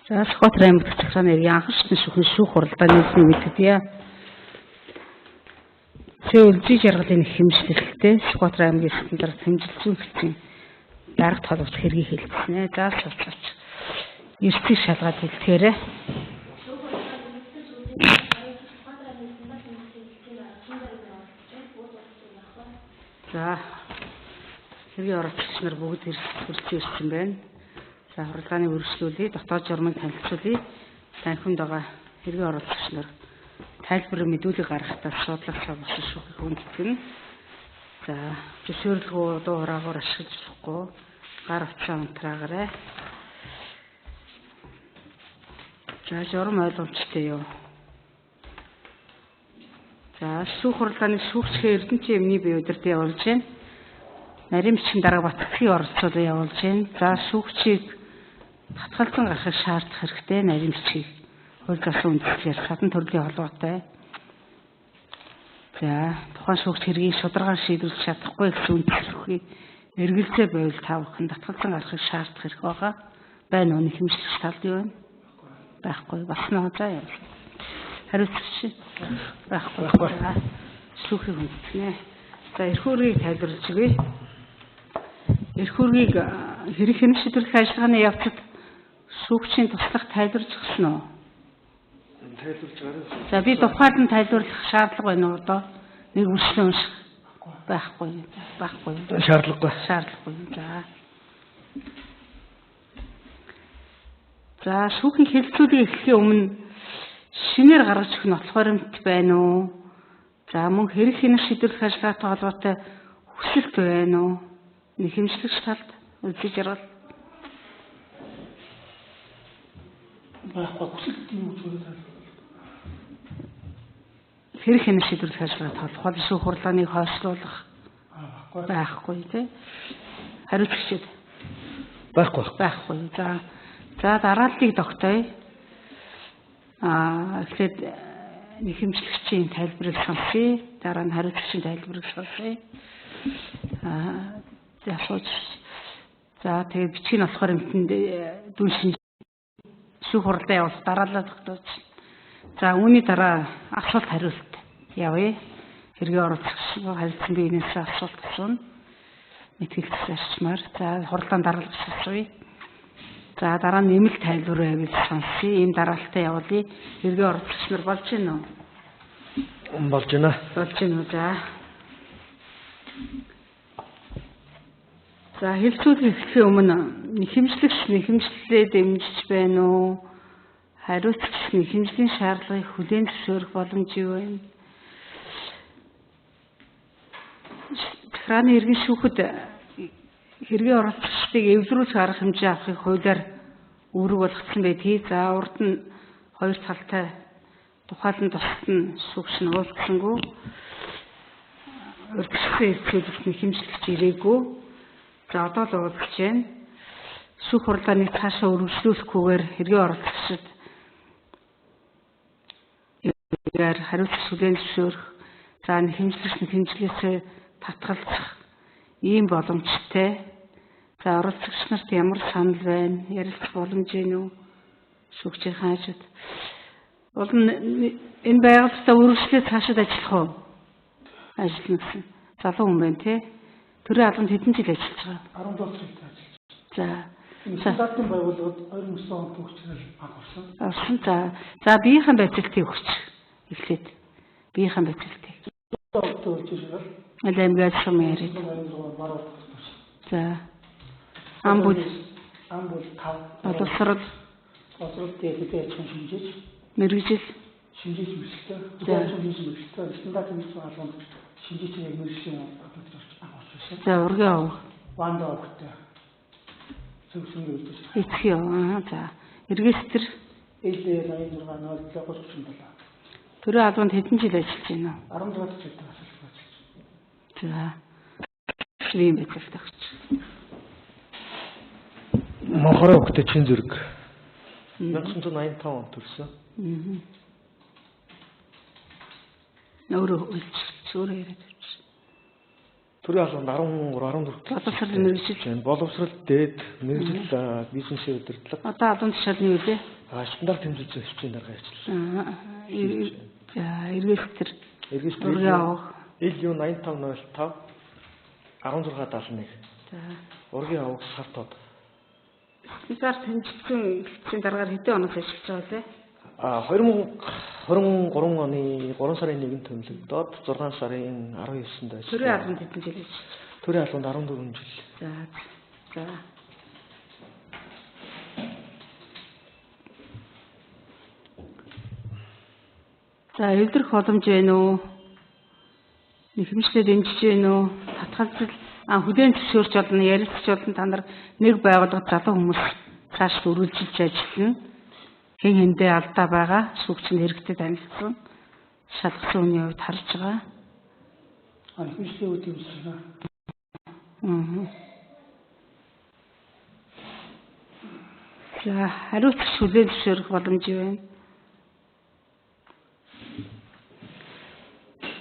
За Сүхбаатар аймаг захиргааны анхаарчны шүүх хуралдааны нийслэлийн мэдээлэл. Зөвлөж жаргалын их хэмжлэлтэй Сүхбаатар аймгийн стандарт хэмжилсэн хэлцэн дарга толгоч хэргийг хэлсэн. За цацаач. Эрсдэл шалгаад хэлэхээр за хэргийн оролцогч нар бүгд ирсэн байна. За хуралдааны үргэлжлүүлээ, дотоод журмыг танилцуулъя. Танхимд байгаа хэргийн оролцогч нар тайлбар мэдүүлэг гаргахдаа шуудлага болсон шүүхийг хүндэтгэн. За зөвшөөрлөгөө дуу хураагаар ашиглаж болохгүй гар утсаа унтраагаарай. За журам ойлгомжтой юу? За шүүх хуралдааны шүүгчгээ Эрдэнэтийн эмний бие удирдах явуулж байна. Нарийн бичгийн дарга Батцгийн оролцоолоо явуулж байна. За шүүгчийг татгалзан гаргахыг шаардах хэрэгтэй. Нарийн бичгийг хууль зүйн үндэслэлээр хатан төрлийн холбоотой. За тухайн шүүгч хэргийг шударгаар шийдвэрлэж чадахгүй гэсэн үндэслэлийг эргэлзээ байвал тавхан татгалзан гаргахыг шаардах хэрэг байгаа. Байна уу? Хэмжлэх тал юу вэ? Байхгүй. Бас нөө за яа. Хариуцагч байхгүй. Шүүхийг хүндэтгэнэ. За эрх үүргийг тайлбарлаж өгье. Эрх үүргийг хэрэг хэмжиж шийдвэрлэх ажиллагааны явцад шүүгчийн туслах тайлбарлаж өгсөн үү? Тайлбарлаж байгаа. За би тухайд нь тайлбарлах шаардлага байна уу одоо? Нэг үргэлжлэн унших байхгүй. Шаардлагагүй. За шүүхийн хэлэлцүүлгийг эхлэхийн өмнө шинээр гаргаж өгөх нотлох баримт байна уу? За мөн хэрэг хэмжиж шийдвэрлэх ажиллагаатай холбоотой хүсэлт байна уу? Нэг хэмжлэгч талд үзэж яргал. Байхгүй хүсэлт юм уу зүгээр. Хэрэг хэмжиж шийдвэрлэх ажиллагаатай холбоотой шүүх хурлааныг хойшлуулах байхгүй тий. Хариуцагчид байхгүй. За дарааллыг тогтооё. Эхлээд нэг хэмжлэгчийн тайлбарыг сонсъё. Дараа нь хариуцагчийн тайлбарыг сонсъё. За тэгээд бичгийн болохоор эмтэнд дүн шинж шүүх хурлаа явуулах дараалал тогтооч. За үүний дараа асуулт хариулт явъя. Хэргийн оролцогч харилцан биенээс асуулт асууна. Мэтгэлцээс арчмаар. За хурлаан дараалагч асууя. За дараа нь нэмэлт тайлбар байвал сонсъё. Ийм дараалтаа явуулъя. Хэргийн оролцогч нар болж байна уу? Болж байна. За хэлцүүлэг эхлэхийн өмнө нэхэмжлэгч нэхэмжлэлээ дэмжиж байна уу? Хариуцагч нэхэмжлийн шаардлагыг хүлээн зөвшөөрөх боломж юу вэ? Захиргааны иргэн шүүхэд хэргийн оролцогчдыг эвлэрүүлэх арга хэмжээ авахыг хуулиар үүрэг болгосон байдгийг. За урд нь хоёр талтай тухайлан тусад нь шүүгч нь уулзсангүй. Урьдчилсан хэлцүүлэгт нэхэмжлэгч ирээгүй. За одоо л уулзж байна. Шүүх хурлааныг цаашаа үргэлжлүүлэхгүйгээр хэргийн оролцогчид хариуцагч хүлээн зөвшөөрөх, за нэхэмжлээсээ татгалзах ийм боломжтой. За оролцогч нарт ямар санал байна? Ярилцах боломж байна уу? Шүүгчийн хаажид. Энэ байгальтай үргэлжлээд цаашид ажиллах уу? Ажиллана гэсэн. Залуу хүн байна тий. Төрийн албанд хэдэн жил ажиллаж байгаа? 17 жил ажиллаж. За. Стандартын байгууллагууд 29 онд төгсгөл авсан. За биеийнхэн байцаалтыг өгч. Эхлээд биеийнхэн байцаалтыг. Аймгийн шумын яриад. За. Амбул 5. Боловсрол дээд шинжиж. Мэргэжил шинжиж мэдлэгтэй. Стандартын албанд шинжиж мэргэжлийн продукт авах гэсэн. За ургийн ав. Ванда өгтэй. Эцэг юу? За. Регистр L860737. Төрийн албанд хэдэн жил ажиллаж байна уу? 17 жил ажиллаж. За. Ийм байцаалтай өгч. Монхороо өгтэй чин зэрэг 1985 онд төрсөн. Өөрөө үйлчлэл өөрөө яриад авчих. Төрийн албанд 13 14 боловсрол мэргэжил. Боловсрол дээд мэргэжил бизнесийн удирдлага. Одоо албан тушаалны юу вэ? Стандарт хэмжээ зөвшөөрчийн дарга ажиллана. За эргэлтэр. Эргэлтэр ил юу 8505 1671. За. Ургийн авах сар тод. Стандарт хэмжээний дараагаар хэдэн оноос ажиллаж байгаа вэ? 2023 оны 3 сарын 1-нд төлөвлөгдөөд 6 сарын 19-нд ажиллав. Төрийн албанд хэдэн жил гэж? Төрийн албанд 14 жил. За. За эвдэрх боломж байна уу? Нэхэмжлээ дэмжиж байна уу? Татгалзал хүлээн зөвшөөрч болно, ярилцж болно. Та нар нэг байгууллагад залуу хүмүүс цааш үргэлжилж ажиллана. Хэн хэндээ алдаа байгаа, шүүгчэнд хэрэгтэй танилцсан. Шалгасан үний хувьд харж байгаа. Нэхэмжлээ үйл явуулсан. За хариуцлагч хүлээн зөвшөөрөх боломж байна.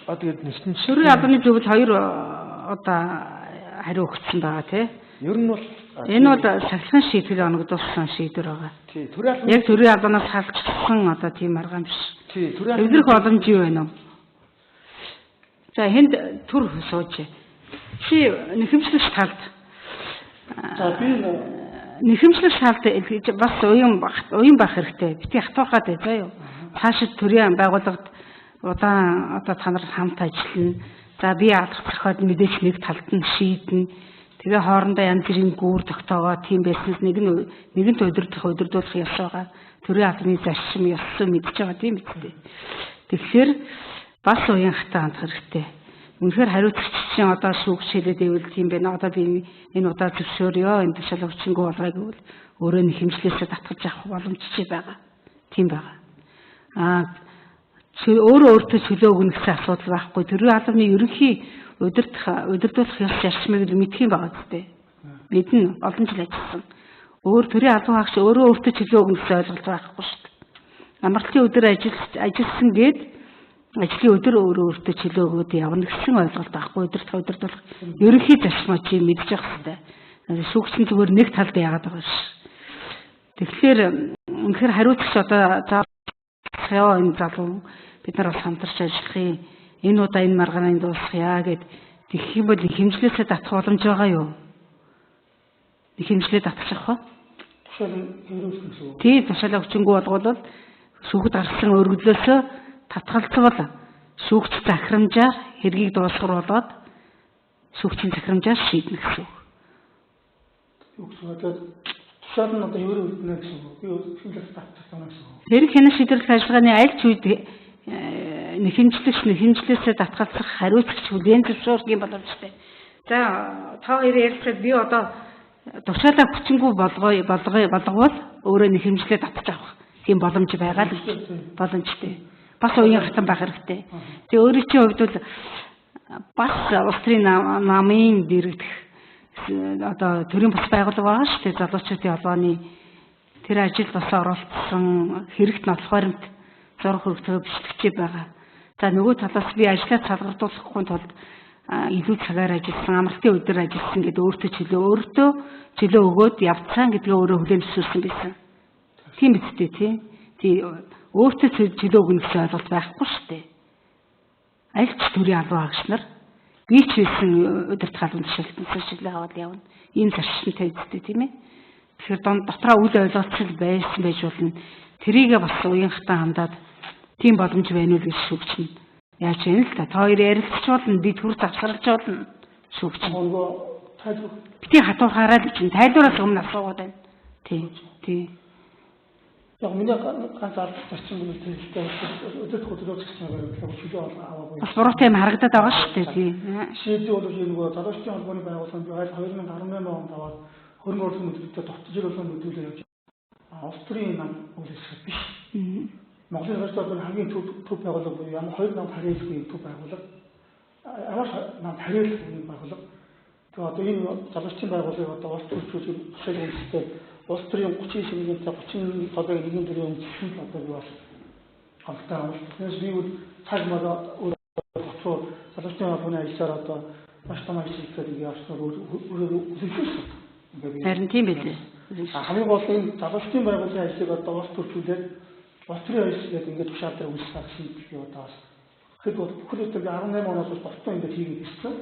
Тэгээд нэгэн Төрийн албаны зөвлөл 2 одоо хариу өгсөн байгаа тий. Ер нь бол энэ бол сахилгын шийдвэр оногдуулсан шийдвэр байгаа. тий, төрийн албаны Яг төрийн албанаас халдчихсан одоо тийм арга юм биш. тий, төрийн албаны Эвдэрх боломж юу вэ? За хэнд төр сууж. Чи нэхэмжлэгч талд. За би Нэхэмжлэгч талд бас уян байх хэрэгтэй. Бити хатуухаад бай заа юу. Цаашид төрийн байгууллагад удаан одоо та нар хамт ажиллана. За би алах зохиод мэдээж нэг талд нь шийднэ. Тэгээ хоорондоо янз бүрийн гүүр тогтоогоо тийм байснаас нэгэнт удирдуулах ёс байгаа. Төрийн албаны зарчим ёсоо мэдж байгаа тийм үстэй. Тэгэхээр бас уян хатаа хандах хэрэгтэй. Үнэхээр хариуцлагч чинь одоо шүүгч хэлээд ивэл тийм байна. Одоо би энэ удаа зөвшөөрөө, энэ тушаал өвчнгөө болгоё гэвэл өөрөө нэг хэмжлээсээ татгалж авах боломжтой байгаа. Тийм байгаа. Өөртөө чөлөө өгнө гэсэн асуудал байхгүй. Төрийн албаны ерөнхий удирдуулах ёс зарчмыг мэдэх юм байгаа үстэй. Мэднэ, олон жил ажилласан. Төрийн албан хаагч өөртөө чөлөө өгнө гэсэн ойлголт байхгүй шүү дээ. Амралтын өдөр ажилласан гээд ажлын өдөр өөртөө чөлөө өгөөд явна гэсэн ойлголт байхгүй. Удирдуулах ерөнхий зарчмаа чи мэдж явах хэрэгтэй. Шүүгчийн зүгээр нэг талд яагаад байгаа ш. Тэгэхээр үнэхээр хариуцлагч одоо энэ залуу бид нар бол хамтарч ажиллахыг энэ удаа энэ маргааныг дуусгая гэд тэгэх юм бол хэмжлээсээ татах боломж байгаа юу? Хэмжлээ татчих вэ? тушаал хэмжүүлсэн шүү. Тий, тушаалаа хүчингү болгоод шүүхэд гарсан өргөдлөөсөө татгалцвал шүүгч захирамжаар хэргийг дуусгаруулад шүүгчийн захирамжаар шийднэ гэсэн үг. Юу гэсэн үг вэ? Тушаал нь одоо юу үлдэнэ гэсэн үг. Би хэмжлээс татчихсан гэсэн үг. Хэрэг хянах шийдвэрлэх ажиллагааны аль ч үед нэхэмжлээсээ татгалзах хариуцлагч хүлээн зөвшөөрөх юм боломжтой. За та хоёр ярилцаад би одоо тушаалаа хүчингү болговол өөрөө нэхэмжлээ татчих авах тийм боломж байгаа л боломжтой. Бас уян хатан байх хэрэгтэй. Тэгээ өөрийн чинь хувьд бол бас улс төрийн намын дэрэгдэх одоо төрийн бас байгууллага байгаа шүү дээ. Залуучуудын холбооны тэр ажилд бас оролцсон хэрэгт нотлох баримт зураг хөргөцөө бичлэгчээ байгаа. За нөгөө талаас би ажлаа салгардуулахгүй тулд илүү цагаар ажилласан, амралтын өдөр ажилласан гэдэг өөртөө чөлөө өгөөд явцсан гэдгээ өөрөө хүлээн зөвшөөрсөн байсан. Тийм үстэй тий. Өөртөө чөлөө өгнө гэсэн ойлголт байхгүй шүү дээ. Аль ч төрийн албан хаагч нар би ч байсан удирдах албан тушаалтан чөлөө аваад явна. Ийм зарчимтай үстэй тийм ээ. Тэгэхээр дотроо үл ойлголцол байсан байж болно. Тэрийгээ бас уян хатан хандаад тийм боломж байна уу гэж шүүгчнэ. Яаж вэ л та хоёр ярилцж болно, би төр завсарлаж болно шүүгч. Нөгөө тайлбар Бити хатуухаараа л чинь тайлбараас өмнө асуугаад байна. Тий. яг миний ганц ард зарчим юм хэлтэй өдөрт хөдөлгөөс гэсэн чөлөө аваагүй. Бас буруутай юм харагдаад байгаа шүү дээ тий. Шийдэл бол нөгөө залуучдын холбооны байгууллагын 2018 онд аваад хөрөнгө оруулалтын өдөртөө товтож ируулсан хөдөлгөөр явж Австрийн нам үйлчлэг биш. Монголын харьцуулбал хамгийн төв байгууллага буюу ямар хоёр нам харьяалгүй төв байгууллага. Ямар нам харьяалгүй байгууллага. Тэгээ одоо энэ залуучдын байгууллагыг одоо улс төрчүүд тушаал үндэстэй улс төрийн 30 шимнээс 30 одоо нэгэн төрлийн үндэсний одоо юу бас хамтдаа байна. Тэгээс би бол цаг маа залуучдын холбооны ажиллаар одоо маш том ажил хийгээд ингээд явснаар өөрөө үзүүлсэн. Харин тийм байлээ. Хамгийн гол нь залуучдын байгууллагын ажлыг одоо улс төрчүүлээд улс төрийн ажлыг ингээд тушаал дээр үйлчлэх гэсэн би одоо хэд бүхэл өдөр 18 оноос дуртай ингээд хийгээд ирсэн.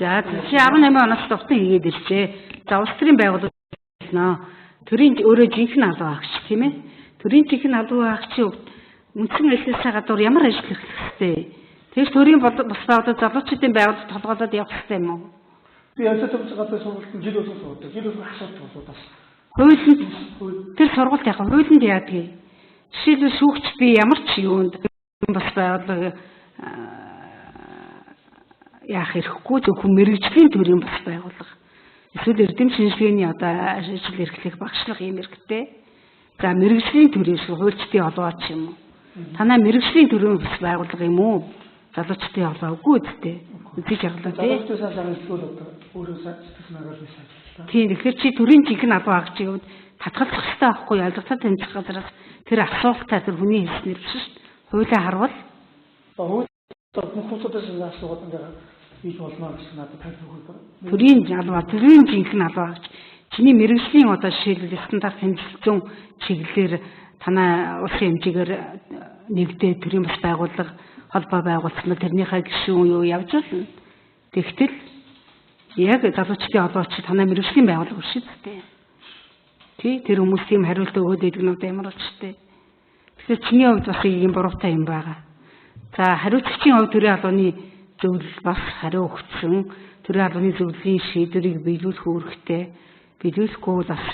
За чи 18 оноос дуртай хийгээд ирчээ. За улс төрийн байгууллага нөө төрийн өөрөө жинхэнэ албан хаагч тийм ээ. Төрийн жинхэнэ албан хаагчийн үндсэн ажилласаа гадуур ямар ажил хийх хэрэгтэй? Тэгээс төрийн бас байгууллага залуучдын байгууллагад толгойлоод явах хэрэгтэй юм уу? Би янзтай газрын сургуульд жил болгон суудаг. Жил болгон асуудал болоод бас. Хуулинд тэр сургуульд яг хуулинд яадаг. Жишээлбэл шүүгч би ямар ч юунд бас байгууллага яах хэрэггүй зөвхөн мэрэгжлийн төрийн бас байгууллага. Эсвэл эрдэм шинжилгээний одоо ажил эрхлэх багшлах юм хэрэгтэй. За мэрэгжлийн төрийн хуульчдын олооч юм уу? Танай мэрэгжлийн төрийн бас байгууллага юм уу? Залуучдын олоо үгүй үстэй. Үзэж яглаа тий. Залуучдын сайн зөвлөл одоо өөрөө сэтгэл нагаар биш ажиллаа. Тийм тэгэхээр чи төрийн жинхэнэ албан хаагчийг яваад татгалзах хэрэгтэй байхгүй юу? Алдартай тэмцэх газраас тэр асуултаа тэр хүний хэлснээр биш шүү дээ. Хуулиа харвал бүх хүмүүсээс энэ асуулт ингээд хийж болно гэсэн надад тайлбар өгөх. Төрийн жинхэнэ албан хаагч чиний мэрэгжлийн одоо жишээлбэл стандарт хэмжлэлзэн чиглэлээр танай улсын хэмжээгээр нэгдээ төрийн бас байгууллага холбоо байгуулсан тэрнийхээ гишүүн юу явж байна. Тэгтэл яг залуучдын олооч танай мэрэгжлийн байгууллага биш үү? Тий тэр хүмүүс тийм хариулт өгөөд идэг нь ямар учиртай. Тэгэхээр чиний хувьд бас ийм буруутай юм байгаа. За хариуцлагчийн хувьд төрийн албаны зөвлөл бас хариу өгсөн. Төрийн албаны зөвлөлийн шийдвэрийг биелүүлэх үүрэгтэй. Биелүүлэхгүй бол бас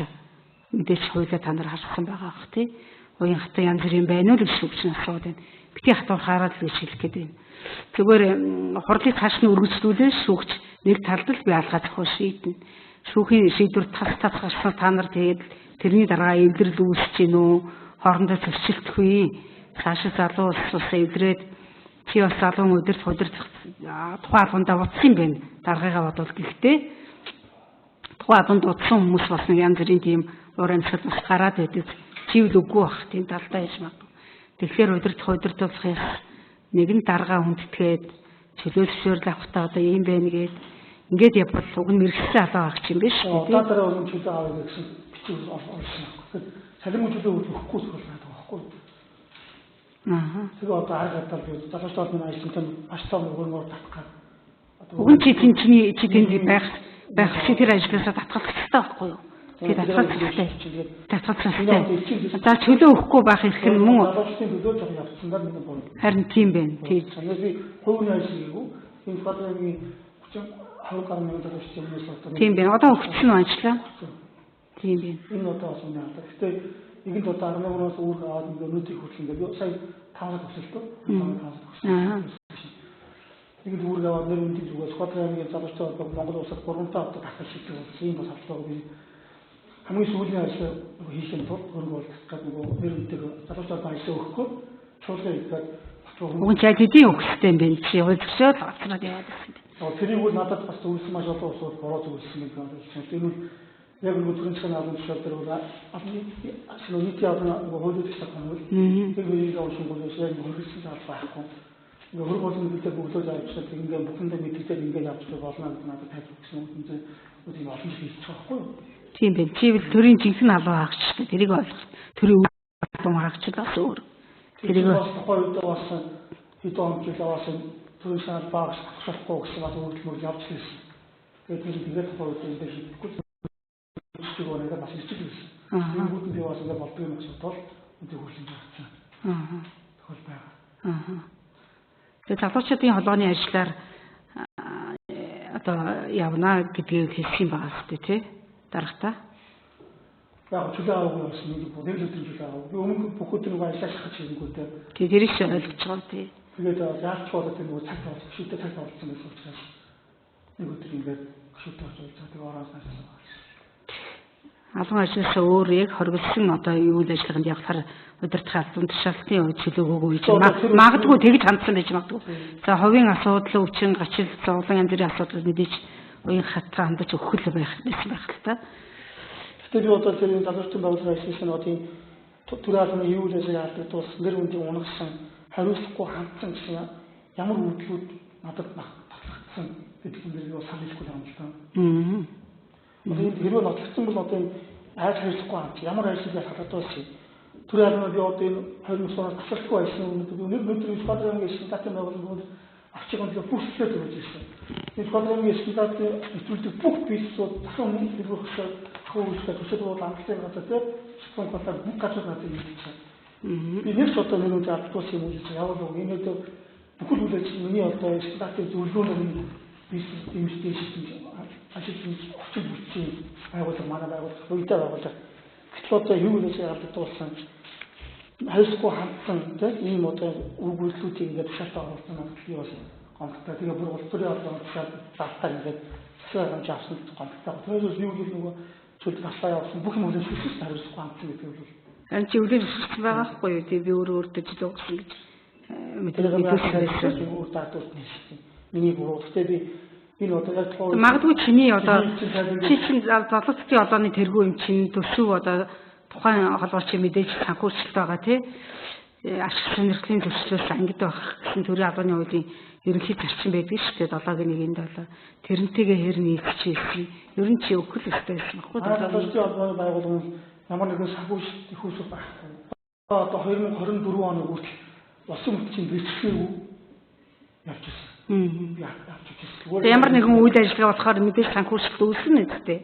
мэдээж хуулиа та нар харсан байгаа бох тий. Уян хатан янз бүрийн байна уу гэж шүүгч нь асууад байна. Бити хатуур хараад л гэж хэлэх гээд байна. Зүгээр хурлыг цааш нь өргөжлүүлээ шүүгч нэг талд л би алгаа зохиол шийднэ. Шүүхийн шийдвэр тас гарсан та нар тэгээд тэрний дараа эвдрэл үүсэж гин үү? Хоорондоо зөрчилдөхгүй. Цаашаа залуу улсаас эвдрээд чи бас залуу өдөрт удирдах тухайн албандаа утсан юм байна. Даргаагаа бодвол гэхдээ тухайн албанд утсан хүмүүс бас нэг янз бүрийн тийм уур амьсгал бас гараад байдаг. Чивэл үгүй бах тийм талдаа яж магадгүй. Тэгэхээр удирдахын нэгэн даргаа хүндэтгээд чөлөө зөвшөөрөл авахтаа одоо ийм байна гээд ингээд явбал уг нь мэрэгчлийн албан хаагч юм биш үү? Одоо дараа өргөн чөлөө авах гэсэн бичиг олсон. Салимын чөлөө өгөхгүй зүйл байдаг байхгүй юу? Тэгээ одоо аргатай би залуучдын ажлын маш том өргөнөөр татах. Уг нь чи тэнд байх чи тэр ажлаасаа татгалзах хэрэгтэй байхгүй юу? Тэгээд татгалзах хэрэгтэй. За чөлөө өгөхгүй байх хэрэг нь мөн залуучдын төлөө жоо явцсанаар нэг бол. Харин тийм байна. Тийм. Би хувийн ажлыг энэ фадрагийн 20 гаруй мянган залуучдын хүмүүс одоо. Тийм байна. Одоо өгсөн нь ажиллаа. Тийм байна. Энэ одоо бас үнэ хата. Гэтэ нэгэн удаа 18-оос үүрэг аваад ингээ өнөөдрийг хүртэл ингээ сая 5 сар төгсөлтөө. 5 сар төгсөлтөө. Нэг үүрэг аваад нэр үндэс зүгээс фадрагийн залуучдад Монгол улсад 3 таа одоо татах шиг болсон. Ийм бас авчлаа би хамгийн сүүлийн ажил хийсэн тул өөрөөр хэлбэл нэр үндэс залуучдад ажил өгөхгүй чуулган хийгээд уг нь хэдийн өгсөй юм бэ? Чи зөвшөөрөл авчраад яваад байна. Тэрийг бол надад бас зөвлөсөн маш олон улсууд бороо зөвлөсөн юм байна. Тэр нь яг нэг төрөнчгийн албан тушаал дээр бол нийтийн албан хуулийг тусах юм бол тэр үеийг авсан бол яг хөргөсөн зал байхгүй. Ингээ хөрг болон мэдээ бүглөөж авчихсан ингээ бүхэндээ мэдээлэл ингээ авчих болно гэдэг надад тайлбарсан юм чинь үгүй олон жил хийчих байхгүй юу? Тийм байх. Чи бол төрийн жинхэнэ албан хаагч шүү дээ. Тэрийг ойлгох. Төрийн албан хаагч бас өөр. Тэрийг бас тухайн үед бас хэд он жил авсан төрийн албан хаагч авахгүй гэсэн бас үйлдэл явж ирсэн. Тэгээд тухайн үед энэ хийхгүй чиг оноо бас ирчих байсан. Энэ бүхэн би бас ингээ болдгоо юм шиг тул энэ хөрлийн явцсан. Тохиол байгаа. Тэгээд залуучдын холбооны ажлаар одоо явна гэдгийг хэлсэн юм байгаа шүү дээ тий. Дарагтаа. Яг чөлөө авах гэсэн нэг бүдэл чөлөө авах. Би өмнө бүх өдөр нэг ажиллаж хахад хийггүй дээ. Тэгээд тэрийг ч ойлгож байгаа тий. Тэгээд яаж ч болоод нэг цаг болсон, шийдэл цаг болсон гэсэн учраас нэг өдөр ингээд шийдэл болж байгаа. Тэгээд ороос наашаа. Албан ажлаас өөр яг хоригдсон одоо юу ажиллагаанд явахаар удирдах албан тушаалтын үед чөлөө өгөөгүй гэж магадгүй тэгж хандсан байж магадгүй. За хувийн асуудал өвчин гачил зовлон янз бүрийн асуудал мэдээж уян хатаа хандаж өгөх л байх л та. Тэгэхээр би одоо тэр залуучдын байгууллагын ажлын одын төрийн албаны юу гэж яадаг тус нэр үндийн унагсан хариуцлахгүй хандсан гэсэн ямар үйлдэлүүд надад татлагдсан. гэдэг юм дээр юу санал хэлэхгүй юм л та. Одоо энэ хэрвээ нотлогдсон бол одоо энэ айж хэрэглэхгүй хамт ямар ажил яаж хадгалж байна. Тэр яагаад би одоо энэ 20 сар тасалгүй байсан юм өнөөдөр сквадронгийн стандарт байгууллагууд арчигын төлөө бүсэлтэй төрж ирсэн. Энэ сквадронгийн стандарт нэвтрүүлдэг бүх бизнесүүд дахин мөнгө хэрэглэх хөөсөд төсөөлөл амтлын газар дээр спонсор болоод бүх газар надад ирсэн. Би нэг ч одоо нэг алдуулсан юм уу гэж явуулав. Энэ одоо бүхэл үйл ажиллагаа миний одоо стандартын зөвлөгөөнөөр бизнес инвестицийн ажиглаж очиж бүтцийн байгууллага манай байгууллага үедээ байгууллага гэтэл одоо юу гэж алдуулсан хайсгүй хандсан тийм ийм одоо үгүйтлүүдийг ингээд шалтгаан оруулсан нь би бас гомдтой. Тэгээ бүр улс төрийн албаны тушаал залтаа ингээд засаг хэмжээ авсан гомдтой. Тэгэхээр юу гэж нөгөө чөлд гарсаа явуулсан бүх юм үлэн шүлжиж хариуцахгүй хандсан гэдэг нь энэ чи үлэн шүлжиж байгаа хгүй юу? Би өөрөө жил өгсөн гэж мэдээлэл өөр даатуулсан юм. Миний бүрэлдэхүүн би энэ одоо яг магадгүй чиний одоо чи залуучдын одооны тэргүү юм чинь төсөв одоо тухайн холбооч мэдээж санхүүжилт байгаа тий ашиг сонирхлын төслөөс ангид байх гэсэн төрийн албаны хуулийн ерөнхий зарчим байдаг шүү дээ 7-1-нд болоо тэрнтэйгээ хэр нийцчихсэн ер нь чи өгөх л өстэй байсан баггүй залуучдын албаны байгууллагын ямар нэгэн санхүүжилт их усур байхгүй одоо 2024 оны хүртэл усан хүчийн бэлтгэл явчихсан. Ямар нэгэн үйл ажиллагаа болохоор мэдээж санхүүжилт үүснэ гэдэг.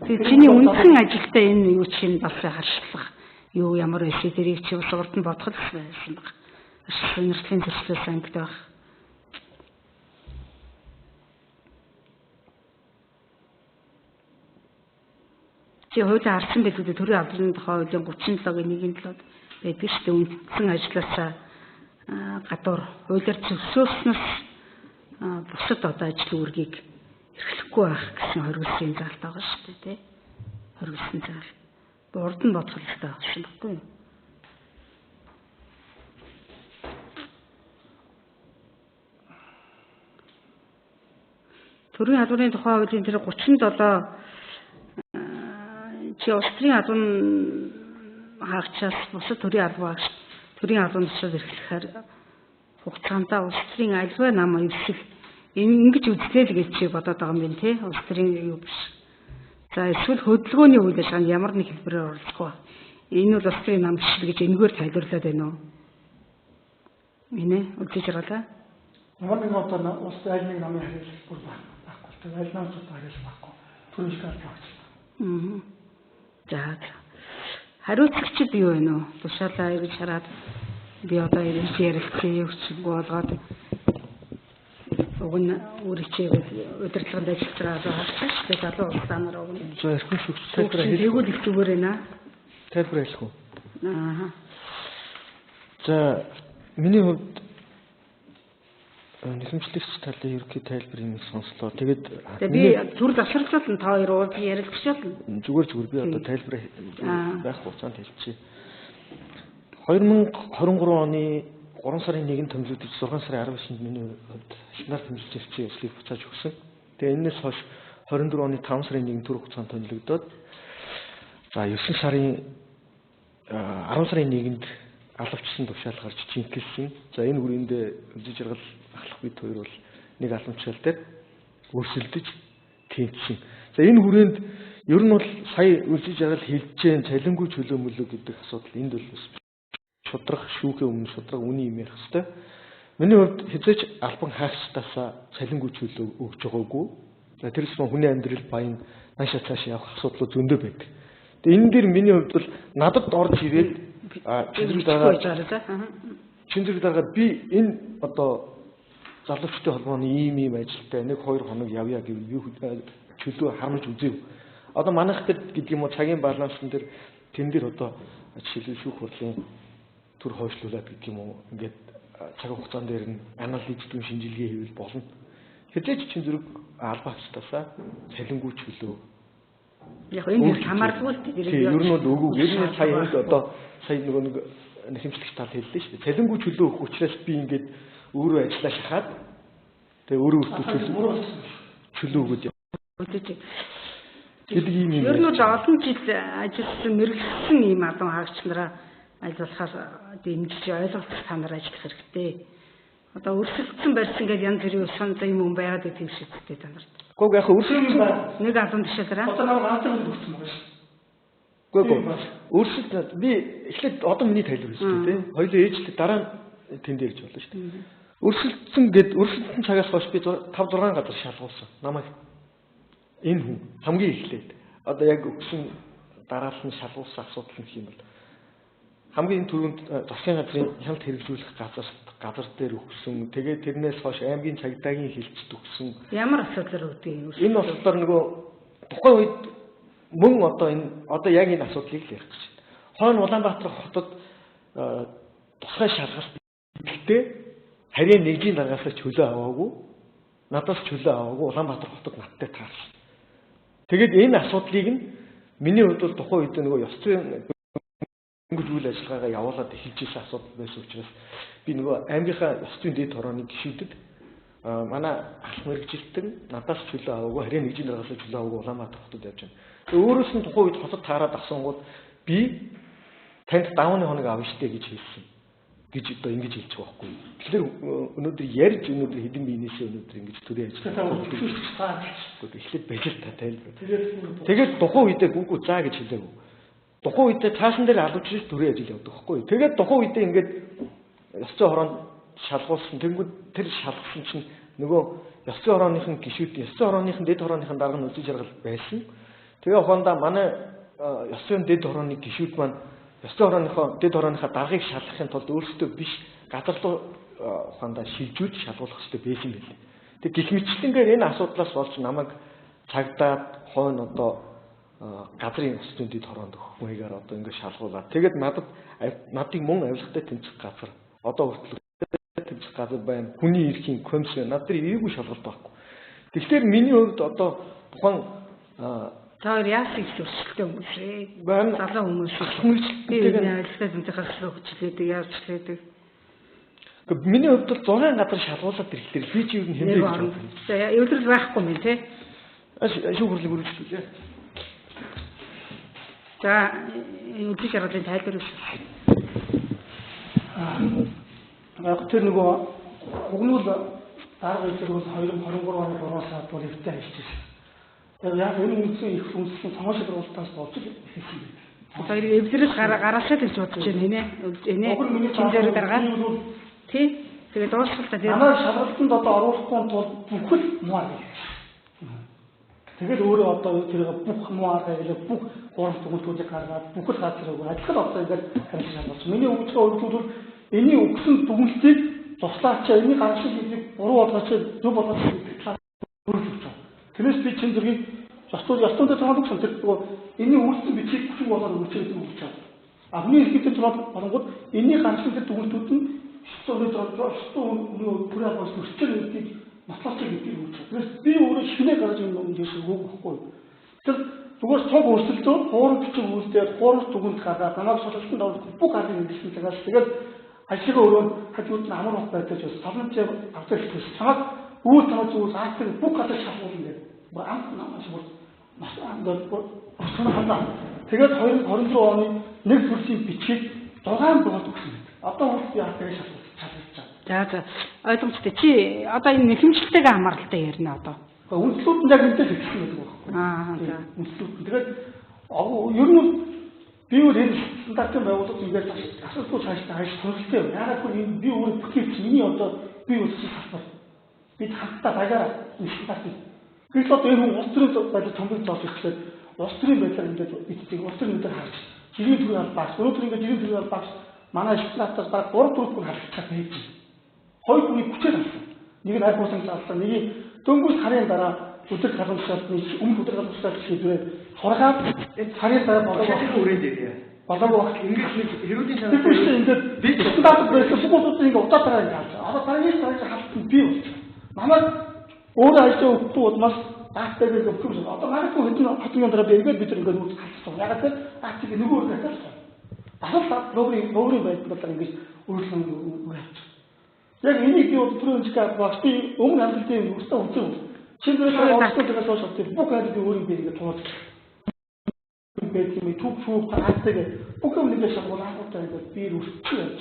Тэгээ чиний үндсэн ажилдаа энэ юу чинь бас харшлах юу ямар байсан тэрийг чи бас урд нь бодох байсан баг. Сонирхлын төслөөс ангид байх. Чи хуулиар харсан байдаг төрийн албаны тухай хуулийн 37-гийн 1-ийн 7-д байдаг шүү дээ үндсэн ажлаасаа гадуур хуулиар зөвшөөрснөөс бусад одоо ажил үүргийг эрхлэхгүй байх гэсэн хоригдсан заалт байгаа шүү дээ тий. Хоригдсан заал. Урд нь бодох хэрэгтэй байна баггүй юу? Төрийн албаны тухай хуулийн тэр 37 чи улс төрийн албан хаагчаас бусад төрийн албан тушаал эрхлэхээр хугацаанд улс төрийн альва нам эвсэг ингэж үзлээ л гэж чи бодоод байгаа юм байна тий улс төрийн юу биш. За эсвэл хөдөлгөөний үйл ажиллагаанд ямар нэг хэлбэрээр оролцох вэ? Энэ бол улс төрийн нам биш гэж энэгээр тайлбарлаад байна уу? Энэ үзэж байгаа. Ямар нэгэн одоо улс аль нэг намын хариуцлага бүр байхгүй. Тэгээ аль намын хариуцлага байхгүй. Төрийн шкал багц. За хариуцлагчид юу вэ нөө? Тушаалаа эргэж хараад би одоо ирэх ярилцсан юу ч болгоод уг нь өөрийнхөө удирдлаганд ажиллаж байгаа учраас тэгээд залуу улсаанаар уг нь эрхэм шүгч тайлбар хийгүүл их зүгээр ээ наа. Тайлбар хэлэх үү? Аа. За миний хувьд нэхэмжлэгч талын ерөнхий тайлбарыг сонслоо. Тэгээд би зүр завшруулсан та хоёр уулз ярилцчихлаа. Зүгээр би одоо тайлбар байх хугацаанд хэлчихье. 2023 оны 3 сарын 1-нд томилогдож 6 сарын 19-нд миний хувьд стандарт хэмжлэгчийн ажлыг буцааж өгсөн. Тэгээ энэс хойш 24 оны 5 сарын 1-нд төр хугацаанд томилогдоод за 9 сарын 10 сарын 1-нд алавчсан тушаал гарч жинхэлсэн. За энэ хүрээндээ үзэж жаргал ахлах бид хоёр бол нэг албан тушаал дээр өрсөлдөж тэнцсэн. За энэ хүрээнд ер нь бол сая үзэж жаргал хэлж जैन цалингүй чөлөө мөлөө гэдэг асуудал энд бол шудрах шүүхээ өмнө шудраг үний юм ярих хэвээр. Миний хувьд хэзээч албан хаагчдаас цалингүй чөлөө өгж байгаагүй. За тэрс хүний амьдрал баян наашаа цааш явах асуудал зөндөө байдаг. Тэгээ энэ дээр миний хувьд бол надад орж ирээд чинзэг дараад би энэ одоо залуучдын холбооны ийм ажилтай 1-2 хоног явъя гэвэл би чөлөө харамж үзээв. Одоо манайх гэдэг юм уу цагийн балансын дээр тэн дээр одоо жишээлбэл шүүх хурлын төр хойшлуулад гэдэг юм уу ингээд цаг хугацаан дээр нь анализтгүй шинжилгээ хийвэл болно. Хэзээ ч чин зэрэг албаагчдаас цалингүй чөлөө яг энэ хамааргүй л тийм ер нь бол өгөө ер нь сая энд одоо сая нэг хэмжлэгч тал хэллээ шүү дээ. Цалингүй чөлөө өгөх учраас би ингээд өөрөө ажиллаа шахаад тэгээ өөрөө чөлөө өгөөд гэдэг юм. Ер нь олон жил ажилласан мэрэгсэн ийм албан хаагч нараа ажиллахаар дэмжиж ойлголцох та нараа ажиллах хэрэгтэй. Одоо өрсөлдсөн барьсан гэж янз бүрийн сан юм байгаад байдаг шиг хэвчээ та нарт. Гэхдээ яг өрсөлдсөн нэг албан тушаалаараа. Одоо нэг ганцхан өгсөн байгаа шүү. Гэхдээ өрсөлдөд би эхлээд одоо миний тайлбар хэлсэн тийм. Хоёулаа ээжлээ дараа нь тэнд ярьж болно шүү дээ. Өрсөлдсөн цагаас хойш би 5 6 газар шалгуулсан. Намайг энэ хүн хамгийн эхлээд одоо яг өгсөн дараалал нь шалгуулсан асуудал нь юм бол хамгийн түрүүнд засгийн газрын хяналт хэрэгжүүлэх газар дээр өгсөн. Тэгээд тэрнээс хойш аймгийн цагдаагийн хилцэд өгсөн. Ямар асуудлаар өгдөг юм? Энэ асуудлаар нөгөө тухайн үед мөн одоо яг энэ асуудлыг л ярих гэж байна. Хойно Улаанбаатар хотод тусгай шалгалт ихтэй харийн нэгжийн даргаасаа чөлөө аваагүй. Надаас чөлөө аваагүй Улаанбаатар хотод надтай таарсан. Тэгээд энэ асуудлыг нь миний хувьд бол тухайн үед нөгөө ёс зүйн үйл ажиллагаагаа явуулаад эхэлж ирсэн асуудал байсан учраас би нөгөө аймгийнхаа ёс зүйн дэд хорооны гишүүдэд манай ахлах мэргэжилтэн надаас чөлөө аваагүй харийн нэгжийн даргаасаа чөлөө аваагүй Улаанбаатар хотод явж байна. Өөрөөс нь тухайн үед хотод таарад авсангууд би танд давны хоног авна штэ гэж хэлсэн. Гэж одоо ингэж хэлж байгаа байхгүй. Тэгэхээр өнөөдөр ярьж хэдэн биенээсээ өнөөдөр ингэж төрийн ажиллагаа эхлээд бажил та тайлбар. Тэгээд тухайн үедээ гүгүү заа гэж хэлээгүй. Тухайн үедээ цаасан дээр алуучрал төрийн ажил явдаг байхгүй. Тэгээд тухайн үедээ ингэж ёс зүйн хороонд шалгуулсан. Тэнгүүд тэр шалгасан чинь нөгөө ёс зүйн хорооныхын гишүүд, ёс зүйн хорооныхын дэд хорооныхын дарга нь үйл жаргал байсан. Тэгээ ухаандаа манай ёс зүйн дэд хорооны гишүүд маань ёс зүйн хорооныхоо дэд хорооныхаа даргыг шалгахын тулд өөрсдөө биш газар руу ухаандаа шилжүүлж шалгуулах хэрэгтэй байсан байлээ. Тэг гих мэтчлэнгээр энэ асуудлаас болж намайг цагдаад хойно одоо газрын ёс зүйн дэд хороонд өгөх маягаар одоо ингэ шалгуулаад тэгээд надыг мөн авилгатай тэмцэх газар одоо хүртэл тэмцэх газар байна. Хүний эрхийн комисс над дээр эвгүй шалгалт байхгүй. Тэгэхээр миний хувьд одоо тухайн Таар яасан их өрсөлдөө хүмүүс ээ. Залуу хүмүүс тэгээд ажиллаж мэдхээс хөгжлөөд яаж хэлээд. Гэхдээ миний хувьд бол 6 газар шалгуулаад ирэхлээр би чи юу хэмжээ гэж байна. За эвдрэл байхгүй юм тий. Шүүх хурлыг үргэлжлүүлээ. За үйл шаардлагын тайлбар өгсөн. Яг тэр нөгөө угнуул дарга үйлчлэгээс 2023 оны 3 сард бол ихтэй ажиллаж. Яг энэ үндэсний их үндэсний цомоо шалгуулалтаас болж эхэлсэн юм. Одоо эвдрэл гараасаа гэж бодож байна нэ. Чинзэр дарга. Тий. Тэгээд дуусгалаа дээр. Манай шалгалтанд одоо оруулахгүй тул бүхэл муу арга. Тэгээд өөрөө одоо тэр бүх муу арга гэлээ бүх гурван төгөлтүүдийг гаргаад бүхэл газрыг адилхан одоо ингээд хариулж шалгуулсан. Миний өгчөө өөрчлөлт энэний өгсөн дүгнэлтийг туслаач энэний гаргасан зүйлийг буруу болгооч зөв болгооч гэж өөрчлөж. Тэрээс би чин зэргийг ястуундаа цаалууг сонирхдаг. Энэний үйлдэл бичиг бүхэн болоод үлчээд юм гэж байна. Авны эрхтэй цаалууг болонгууд энэний гаргасан дүгнэлтүүд нь бүрээ бас өсчөр гэдгийг батлаач гэдгийг үүсгэж. Тэрээс би өөрөө шинэ гаргаж юм гэсэн үг байхгүй. Тэр зүгээр цог өрсөлдөө хуурын бичиг үйлдэл хуурын дүгнэлт гаргаад намайг солилцсон давж бүх аргыг хэлсэн цагаас тэгээд ажлын өрөөнд хажууд нь амар бат байдаг ч салмч авдаг хэлсэн. Чамд үйл тань зүйл аастай бүх гадар шалгуулна гэдэг. Амт намаас бүр маш хандаа. Тэгээд 2024 оны 1 төрлийн бичгийг 6 бод өгсөн. Одоо үргэлж яах гэж шалгуулж байгаа. За ойлгомжтой. Чи одоо энэ нэхэмжлэлтэйгээ хамааралтай ярина одоо. Үндслүүд нь яг үнтэй хэлсэн гэдэг байна. За. Үндслүүд. Тэгээд ер нь би өөр энэ стандартын байгууллагууд ингээд асуудал цаашдаа хайш сонирхолтой юм. Яагаад гэвэл энэ би өөрөө бүхий миний одоо би үлсэх салбар. Бид хамтдаа багаараа энэ стандартыг. Гэвч одоо энэ хүн улс төрийн байдлаар томбыг зоолж ирэхлээр улс төрийн байдлаар ингээд биддэг улс төрийн байдлаар харж. Жирийн төрийн албаас, өнөөдөр ингээд жирийн төрийн албаас манай стандартаас баг 3-4 хүн харагдах байж. Хоёр хүний хүчээр авсан. Нэг нь айхуусан залсан, нэг нь дөнгөж сарын дараа өдөр халамжлалтны өмнө өдөр халамжлалт шийдвэрээ сургаад энэ сарын дараа болоод өрөөнд ирээ. Болоод ингээд хэрүүдийн чанар ингээд би стандарт байсан бүхэлдээ ингээд удаатай ингээд харж. Одоо сарын халтсан би болж. Намайг өөрөө ажил өгдөг удмаас даатайг өгөх юм. Одоо манай хэдэн хатгийн дараа би ингээд бид нар ингээд үүсгэж харсан. Ягаад гэвэл даатыг нөгөө өөр гэсэн. Асуулт програм байдлаар ингэж өөрчлөн өгөөч. Яг энийг би түрүүнчгээ багш би өмнө хамтдаа өстө үзэн. Чиндээ оруулалтаас хойш бүх хайрыг өөрийн биеийг туулж. Бид төв таатайг бүх юмныг шалгуулаад одоо би өрсөлдөж явж.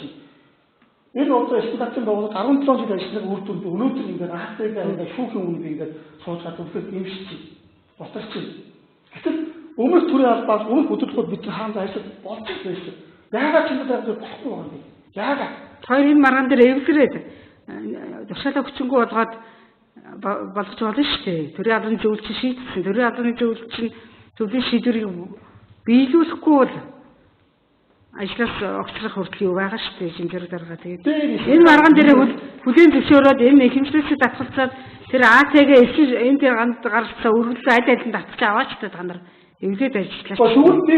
Энэ одоо стандартын байгууллага 17 жил ажиллах үр дүнд өнөөдөр ингээд АТГ ингээд шүүхийн өмнө ингээд сууж гадаг үхээр дэмжиж ботарч. Гэтэл өмнөх төрийн албаас өмнөх хөдөлгөөд бид хаана ажиллаж болж байсан. Яагаад ч энэ дээр болохгүй байна. Яагаад? Тэр энэ маргаан дээр эвлэрээд тушаалаа хүчингүү болгоод болгож болно шүү дээ. Төрийн албаны зөвлөлт шийдсэн. Төрийн албаны зөвлөлт чинь зөвлөлийн шийдвэрийг биелүүлэхгүй бол ажлаас огцрох хүртэл юу байгаа шүү дээ. Жинжэр дарга тэгээд энэ маргаан дээр хүлээн зөвшөөрөөд энэ хэмжлээсээ татгалцаад тэр АТГ энэ дээр гаргалцаа үргэлжлэн аль алинд татчих аваач та нар эвлээд ажиллаж. Тэгвэл би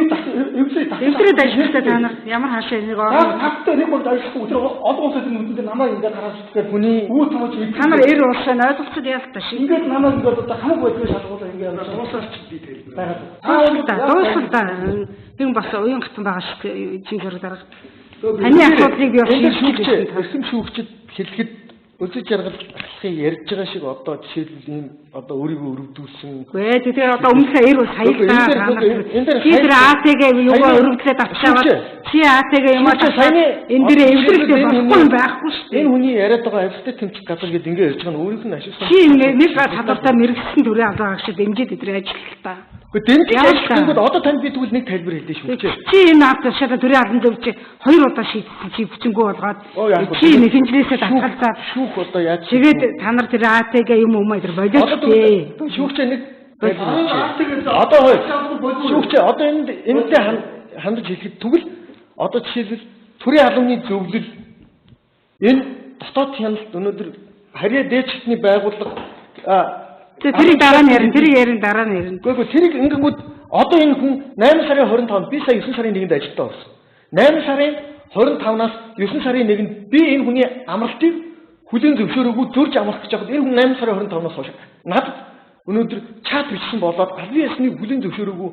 эвлээд ажиллаж та нар ямар хаашаа энийг орно. Тавтай нэг бол ажиллахгүй тэр олон улсын нүдэнд намайг ингээд хараад тэгэхээр хүний үү томож та нар эр уусаа ойлголцод яалтаа шиг. Ингээд намайг ингээд одоо хамаг байдгийг шалгуулаа ингээд уусаач би тэр байгаа. Дуусалдаа энэ бас уян хатан байгаа шүү жинхэнэ дарга. Таны асуудлыг би өрсөм шүүгчд хэлэхэд өсөж жаргал ахлахыг ярьж байгаа шиг одоо жишээлбэл ийм одоо өөрийгөө өрөвдүүлсэн. Үгүй тэгэхээр одоо өмнөхөө эр бас хаягдаа. Тэр АТГ юугаа өрөвдлээд авчаад чи АТГ юмаа энэ дээр эвлэрэлтэй болохгүй байхгүй шүү дээ. Энэ хүний яриад байгаа авилттай тэмцэх газар гэдэг ингэ ярьж байгаа нь өөрийнх нь ашигласан. Чи нэг хадвартаа мэрэгсэн төрийн албаа гэж дэмжиж идрээ ажиллах та. Гэхдээ дэмжиж ажиллахгүй одоо танд би тэгвэл нэг тайлбар хэлдэг шүү дээ. Чи энэ автошаа төрийн албан зөвлөж 2 удаа шийдсэн чи хүчингүү болгоод чи нэг хэмжлээсээ татгалзаад шүүх одоо яаж тэгээд та нар тэр АТГ юм уу маа тэр болоод тээ. Шүүгчээ нэг одоо шүүгчээ одоо энэтэй хандаж хэлэхэд тэгвэл одоо жишээлбэл төрийн албаны зөвлөл энэ дотоод хяналт өнөөдөр харьяа дээд шатны байгууллага тэрийг дараа нь ярина. Тэр ярин дараа нь ярина. Гэхдээ тэрийг ингэнгүүт одоо энэ хүн 8 сарын 25-нд би сая 9 сарын 1-нд ажилдаа орсон. 8 сарын 25-наас 9 сарын 1-нд би энэ хүний амралтыг хүлээн зөвшөөрөөгүй зөрж амрах гэж байхад энэ хүн 8 сарын 25-наас хойш надад өнөөдөр чат бичсэн болоод албан ёсны хүлээн зөвшөөрөөгүй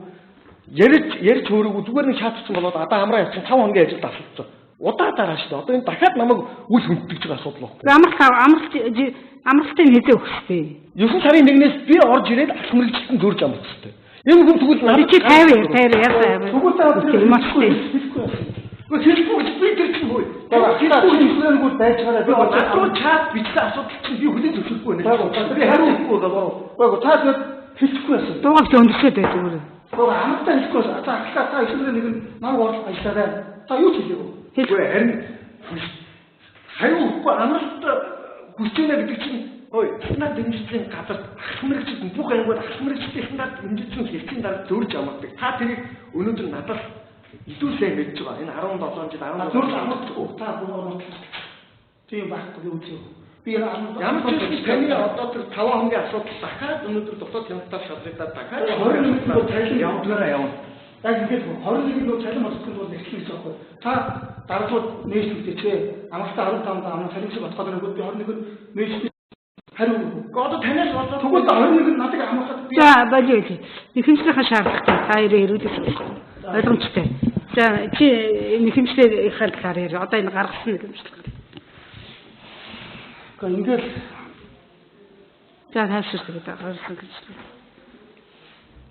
ярьж хөөрөөгүй зүгээр нэг чат бичсэн болоод одоо амраа явсан 5 хоногийн ажилд авчихсан. Удаа дараа шүү дээ. Одоо энэ дахиад намайг үл хөндөгч байгаа асуудал байна. Амралтын хэзээ өгчтэй. 9 сарын 1-ээс би орж ирээд алх мэрэгчлэн зөрж амрчихсан. Энэ хүн тэгвэл надад чи 50 яасан. Тэгвэл та юмштэй. Хэлэхгүй би тэр чинь хөөе. Хэлэхгүй байж байгаа. Би одоо чат бичсэн асуудал чинь би хүлээн зөвшөөрөхгүй байна. Би хариулахгүй байгаа. Та тэгээд хэлэхгүй байсан. Дуугаас өндөрчөөд байж зүгээр. Амттай хэлэхгүй. За ахлаа та 9 сарын 1-нд намайг орлох ажиллаарай. Та юу хэлэв? Хэлгүй харин хариулахгүй амралт хүчнэ гэдэг чинь ой стандарт дэмжлэлийн газар ах мэрэгчд бүх ангууд ах мэрэгчдийн стандарт дэмжлэлийн хэлтийн дараа зөрж амардаг. Та тэрийг өнөөдөр надад илүү сайн мэдж байгаа. Энэ 17 жил 17 зөрж амардаг. Та бүгд тийм байхгүй юу гэж. Би ямар ч таны одоо тэр 5 хоногийн асуудал дахиад өнөөдөр дотоод хяналтаар шалгагдаад дахиад 21 минут цайлан явуулаарай явна. Яг ингээд 21 минут цайлан болчихсон бол нэг зүйл жоохгүй. Та дараагаар нээшлэгдээчээ. Амралтаа 15-нд амрах хариуцлага батгаад өгөөд би 21-нд нээшлэг хариу. Одоо танаас болоод тэгвэл 21-нд надад амрахад би за болио. Нэхэмжлийнхаа шаардлагатай та ирээ ирүүлэх ойлгомжтой. За чи нэхэмжлээ хайлтаар яа. Одоо энэ гаргасан нэхэмжлэг. Ингээд за тайлшруулдаг гаргасан гэж.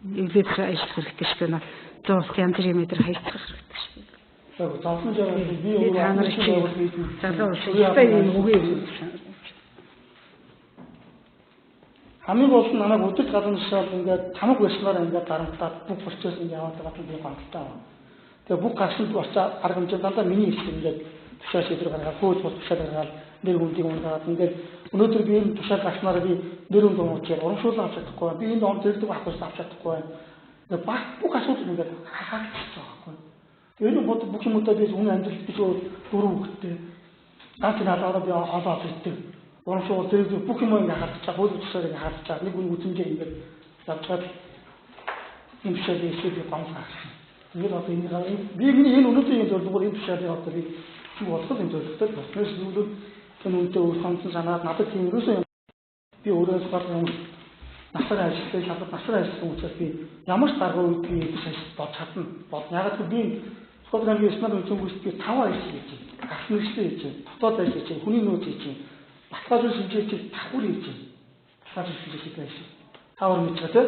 Эвлээд ажиллах хэрэгтэй шүү дээ. 100 янз бүрийн метр хайцах хэрэгтэй шүү дээ. Завсан жаа би өөрөө залуу шигтэй юм үгүй юм. хамгийн гол нь намайг өдөр галаншаал ингээд тамаг байснаар ингээд дарамтлаад бүх процесс ингэ яваад байгаа би гомдолтой байна. Тэгээ бүх гашууд очоо арга хэмжээ дандаа миний хэлсэн ингээд тушаал шийдвэр гаргаад хөөж бод тушаал гаргаад нэр хүндийг унгаад ингээд өнөөдөр би энэ тушаал гашнаараа би нэр хүнд уучаад урамшуулсан авч чадахгүй байна. Би энэ он зэрдэг авахгүй авч чадахгүй байна. Тэгээ бүх асуудал ингээд хаагдчихсан байхгүй. Энэ бүх юмудаа би үнэ амьдрал гэж дөрөв хөлтэй. Ганц наалаараа би олоод ирдэг. Урамшуул зэрэг бүх юм ингээд хардчаа, хөөж тушаалыг хардчаа. Нэг үн үзэмжээ ингээд явчихад юм шиг би гомцсон. Ингээд одоо энэ би энэ өнөөдрийн зөвлөгөөр энэ тушаалыг одоо би болох юм зөвлөгтэй болсноор зөвлөд энэ үнтэй үр хонцсон санаад надад тийм ерөөсөө би өөрөөс гол юм насаар ажиллаж шалгал насаар ажилласан учраас би ямар ч дарга үүдгийг ингэж ажиллаж болж чадна. Яг л би Скотландын Снаар үнцөнгүүст би 5 ажил хийж байна. Ах мэргэжлээ хийж байна. Дотоод ажил хийж байна. Хүний нөөц хийж байна. Баталгаажуулсан хэмжээчийг давхар хийж байна. Баталгаажуулсан хэмжээчийг байж байна. Тавар мэдчихээ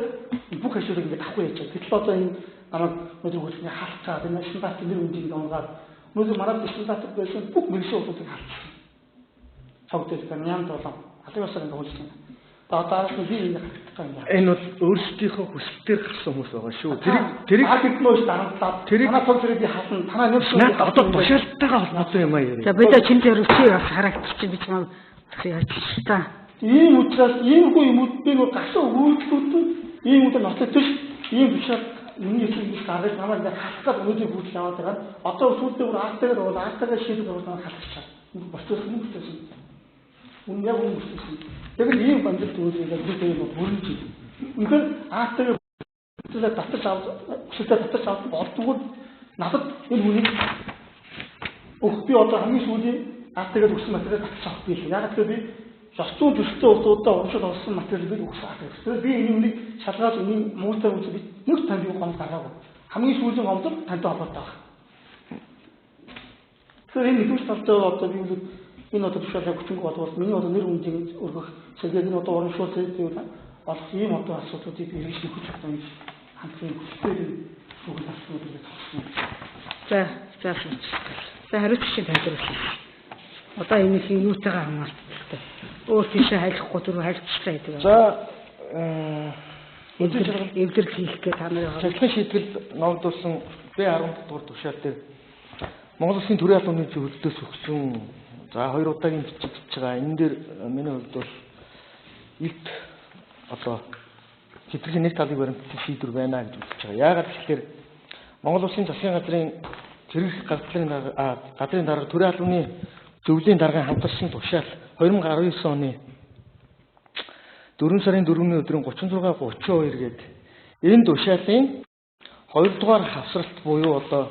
тийм бүх ажлыг ингэ давхар хийж байна. Гэтэл одоо энэ намайг өдөр хөлний хаалцаад энэ стандарт нэр үндийг унгаад өнөөдөр манай стандарт байсан бүх мэргэжлийн улсуудыг халдсан. тогтож байгаа ням долоо алын усаар ингээд хөлж байна. Дараас нь би ингэ харагдах юм. Энэ бол өөрсдийнхөө хүсэлтээр гарсан хүмүүс байгаа шүү. Тэрийг хэдмөөш дарамтлаад танаа тог зэрэг би хатна. Танаа нэрс одоо тушаалтайгаа холбоотой юм аа яа. За бид чинь дээр үсээ бас харагдчих чи бич маа яаж та. Ийм учраас иймгүй юмудыг гашуу үйлчлүүд ийм үдэ ноцтой ийм бишээ миний хэлбэл гараад намайг ингээд хатгаад өнөөдөр хүртэл яваад байгаа. Одоо сүүлдээ бүр аартайгаар бол аартайгаар шийдэх болсон хатчихсан. Босцсон юм гэсэн. Үнэ яг үнэ гэсэн. Тэгэл ийм бандд үйлдэл бид ийм бүрэнж. Үнэхээр аартайгаар зүйлээ татаж авч, өсөлтөд татаж авч болдгоо надад энэ үнийг би одоо хамгийн сүүлийн аартайгаар өгсөн материал татаж авах би. Яг тэгэхээр би шатцуу төстэй усуудаа уушил олсон материал бид өгсөн аа. Тэгэхээр би энэ үнийг шалгаад энэ муутай үз би нэг танд юу гомд гараагүй. Хамгийн сүүлийн гомдол тантай холбоотой байна. Тэгэхээр энэ нэгдүгээр талдаа одоо би энэ одоо тушаалаа хүчинг болвол миний одоо нэр үнэлгээ өргөх зэрэг энэ одоо урамшуул зүйл болох ийм одоо асуудлуудыг би эргэж нөхөж чадсан юм хамтран хүсэлтэй бүгд асуудлуудыг За хариуцч чинь тайлбарлая. Одоо энэ их юутайгаа хамаартай. Өөр тийшээ хайлахгүй түр хайлтчтай байдаг. За эвдэр хийх гэж та нарыг цахилгаан шийтгэл ногдуулсан B12 дугаар тушаал дээр Монгол Улсын төрийн албаны зөвлөлтөөс өгсөн за 2 удаагийн бичиж байгаа. Энэ дээр миний хувьд бол илт одоо хэтрхийн нэг талыг баримтлах шийдвэр байна гэж үзэж байгаа. Яагаад гэвэл Монгол Улсын засгийн газрын зэрэг газрын дарга төрийн албаны зөвлөлийн даргын хамтарсан тушаал 2019 оны 4 сарын 4-ний өдрийн 36:32 гээд энэ тушаалын 2 дугаар хавсралт буюу одоо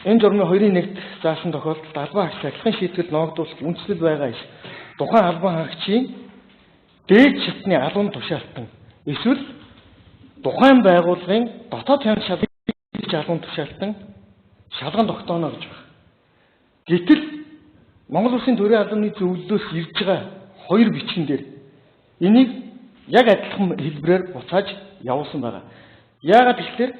энэ журмын 2-1-т заасан тохиолдолд албан хаагч цахилгаан шийтгэл ногдуулах үндэслэл байгаа иш тухайн албан хаагчийн дээд шатны албан тушаалтан эсвэл тухайн байгууллагын дотоод хянах шалгуур албан тушаалтан шалган тогтооно гэж байна. Гэтэл Монгол Улсын төрийн албаны зөвлөлөөс ирж байгаа 2 бичгэн дээр энийг яг адилхан хэлбэрээр буцааж явуулсан байгаа. Яагаад гэвэл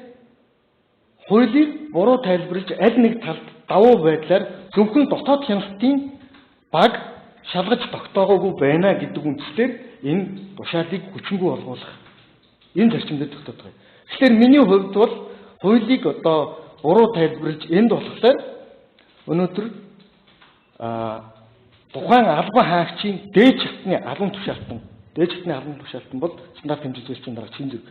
хуулийг буруу тайлбарлаж аль нэг талд давуу байдлаар зөвхөн дотоод хяналтын баг шалгаж тогтоогоогүй байна гэдэг үндслээр энэ тушаалыг хүчингүй болгох энэ зарчимд тогтоод байгаа. Тэгэхээр миний хувьд бол хуулийг одоо буруу тайлбарлаж энд болохоор өнөөдөр тухайн албан хаагчийн дээд шатны албан тушаалтан бол стандарт хэмжээ зүйлсийн дараа шинэ зүйл.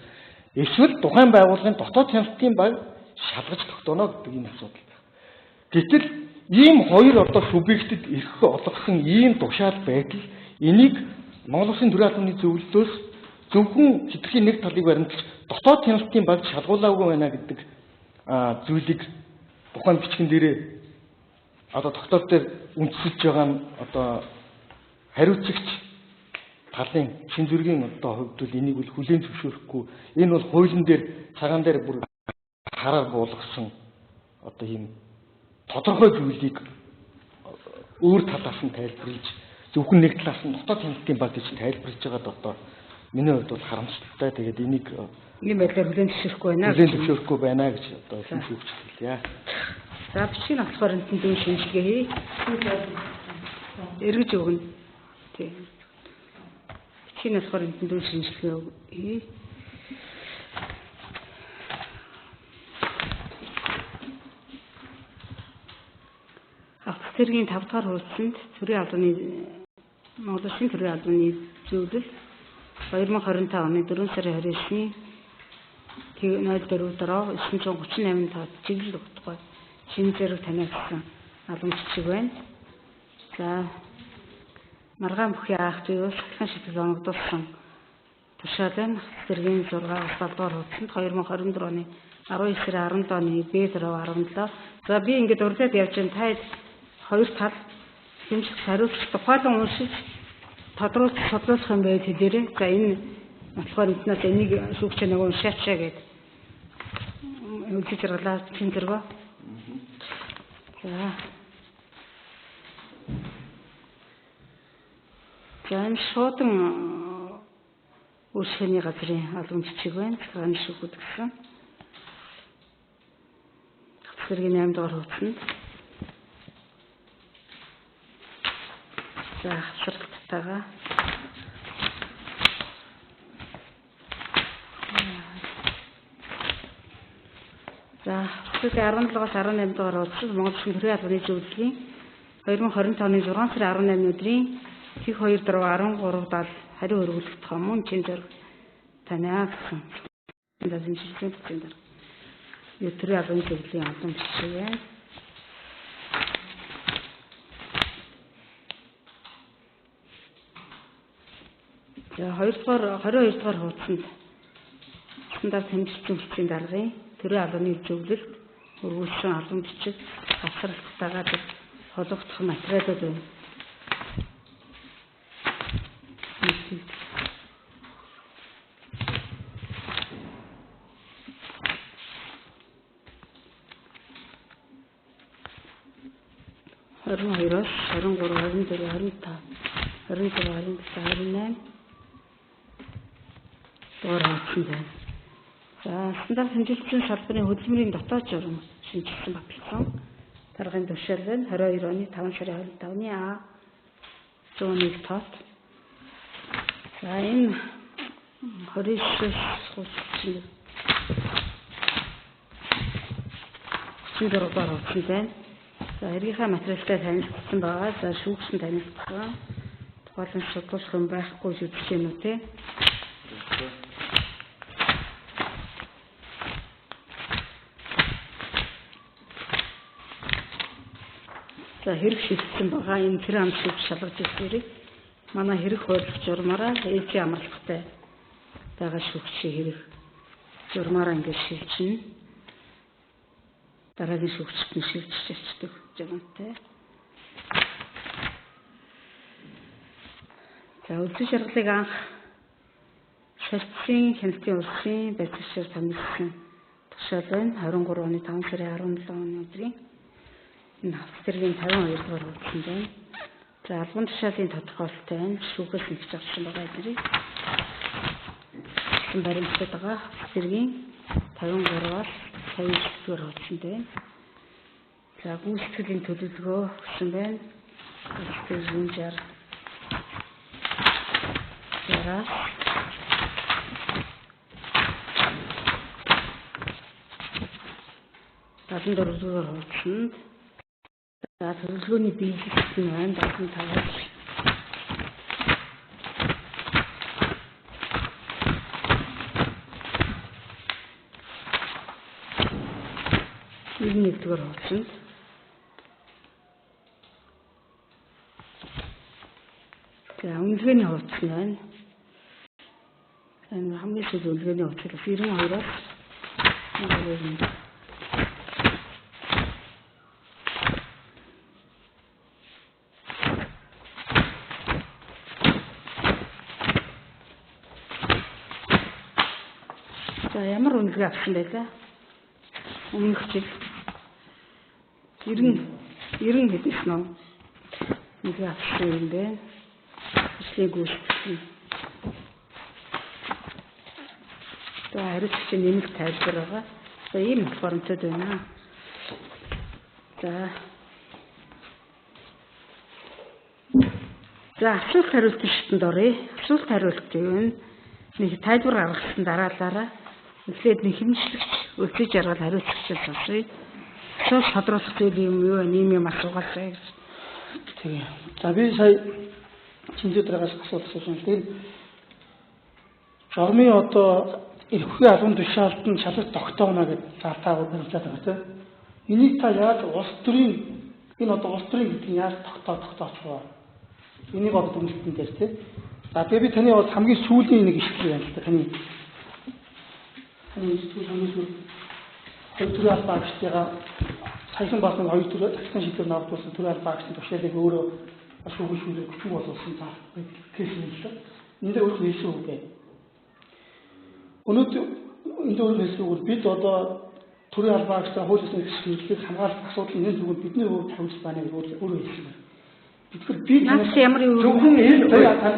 Эсвэл тухайн байгууллагын дотоод хяналтын баг шалгаж тогтооно гэдэг энэ асуудал байна. Гэтэл ийм 2 одоо субъектэд ирэх олгосон ийм тушаал байдал энийг Монгол Улсын төрийн албаны зөвлөлтөөс зөвхөн хэтрхийн нэг талыг баримтлаж дотоод хяналтын баг шалгуулаагүй байна гэдэг зүйлийг тухайн бичгэн дээрээ одоо тогтоол дээр үндэслэж байгаа нь одоо хариуцагч талын шин зүргийн одоо хувьд бол энийг бол хүлээн зөвшөөрөхгүй. Энэ бол хуулийн дээр цагаан дээр бүр хараар буулгасан одоо ийм тодорхой зүйлийг өөр талаас нь тайлбарлаж зөвхөн нэг талаас нь дотоод хяналтын баг гэж тайлбарлаж байгаад одоо миний хувьд бол харамсалтай. Тэгээд энийг ийм байдлаар хүлээн зөвшөөрөхгүй байна гэж одоо хэлж хэлье. За бичгийн болохоор энэ дүүн шинжилгээ хий. Эргэж өгнө. Тийм. Бичгийн болохоор энэ дүүн шинжилгээ хий. Авто цэргийн 5 дахь хуудсанд төрийн албаны Монгол Улсын төрийн албаны зөвлөл 2025 оны 4 сарын 29-ний 04 дараа 938 тоо чиглэл өгтгой шинэ зэрэг таниулсан албан бичиг байна. За маргаан бүхий аах зүйл цахилгаан шийтгэл оногдуулсан тушаалын зэргийн 6 дугаар хуудсанд 2024 оны 19 сарын 10 оны B-17. За би ингээд урьдаад явж байгаа та 2 тал хэмжих хариуцлага тухайлан уншиж тодруулж судлах юм байл хэлээрэй. За энэ болохоор эднээс энийг шүүгч нэг уншаачаа гэдэг үлдэж ирлээ чин зэрэг. За энэ шуудан үйлчлэгийн газрын албан бичиг байна. Цахилгааны шүүгүүд гэсэн. Сэргийн 8 дугаар хуудсанд. За хавцралтайгаа. За хавцралтын 17-аас 18 дугаар хуудсад Монгол Улсын төрийн албаны зөвлөлийн 2025 оны 6 сарын 18 өдрийн их 2 дөрөв 13-70 хариу өргөлдөх мөн чин зэрэг танаа гэсэн. Энэ жилийн төсөнд төрийн албаны зөвлөлийн албан бичиг байна. За 22 дугаар хуудсанд стандарт хэмжлэлийн бичгийн даргын төрийн албаны зөвлөлт өргүүлсэн албан бичиг хавцралтайгаа холбогдох материалууд байна. Хоёроос 23, 24, 25, 26, 27, 28 дугаар хуудсан байна. За стандарт хэмжлэлийн салбарын хөдөлмөрийн дотоод журам шинжилсэн баталсан даргын төвшил нь 22 оны 5 сарын 25-ны А 101 тоот. За энэ 29 хуудсан 34 дугаар хуудсан байна. За эргийнхаа материалтай танилцсан байгаа. За шүүгчэн танилцсан. Тухайлан судлах хүн байхгүй үзэгчэнүү те. За хэрэг шийдсэн байгаа энэ тэр ам шүүгч шалгаж ирсэрийг манай хэрэг хууль журмаараа ээлжийн амралттай байгаа шүүгчийн хэрэг журмаараа ингэж шилжинэ. Дараагийн шүүгчд нь шилжиж явцдаг жамтай. За үлдсэн шаргалыг анх шалтгаан хяналтын улсын байцаагчаар томилсон тушаал байна. 23 оны 5 сарын 17 оны өдрийн энэ хавцралын 52 дугаар хуудсан байна. За албан тушаалын тодорхойлолттой байна. Шүүхээс нэгж авсан байгаа эдрийг баримттай байгаа хавцралын 53-аас 59 дугаар хуудсан байна. За гүйцэтгэлийн төлөвлөгөө өгсөн байна. Гүйцэтгэлийн жар яраас Татын дөрөвдүгээр хуудсанд за төлөвлөгөөний биелэлт нь байна. 75-аас нэгдүгээр хуудсанд за үнэлгээний хуудас нь байна. Энэ хамгийн сүүлийн үнэлгээний хуудас 92-аас за ямар үнэлгээ авсан байлаа? Өмнөх жил 90 хэдсэн нь үнэлгээ авсан юм байна. Ажлын гүйцэтгэл. За хариуцлагын нэмэлт тайлбар байгаа. За ийм формтод байна. За асуулт хариултын шатанд оръё. Асуулт хариулт юу вэ? Нэг тайлбар гаргасан дараалалаараа эхлээд нэг хэмжлэгч өлсөж жаргал хариуцлагч сонсъё. Асуулт тодруулах зүйл юм юу вэ? Ийм асуугаасаа гэж. Тэгээ. За би сая чинзэдрээс асуулт асуусан. Тэгээд журмын одоо эрхээ албан тушаалтанд шалгалт тогтооно гэж заалтаагүй баримтаад байгаа тийм. Энийг та яаж улс төрийн энэ одоо улс төрийн гэдэг нь яаж тогтоочих вэ? Энийг одоо дүгнэлтэн дээр тийм. За тэгээ би таны бол хамгийн сүүлийн нэг ишгэл байна л да. Таны сүүлийн төрийн албан агчдаа саяхан бас нэг хоёр төрлийн агчдын шийдвэр навдуулсан төрийн албан агчдын тушаалыг өөрөө шүүгчнүүд өгсөн болсон цаа кейс юм л да. Энд дээр өөрөө хэлсэн үг байна. Өнөөдөр энэ дээр хэлсэн үг бид одоо төрийн албан агчдаа хуулиас нэгжлэх хамгаалах асуудал энэ зүгээр бидний өөр тавьж байна гэж өөрөө хэлсэн байна. Тэгэхээр би наас ямар юу зөвхөн энэ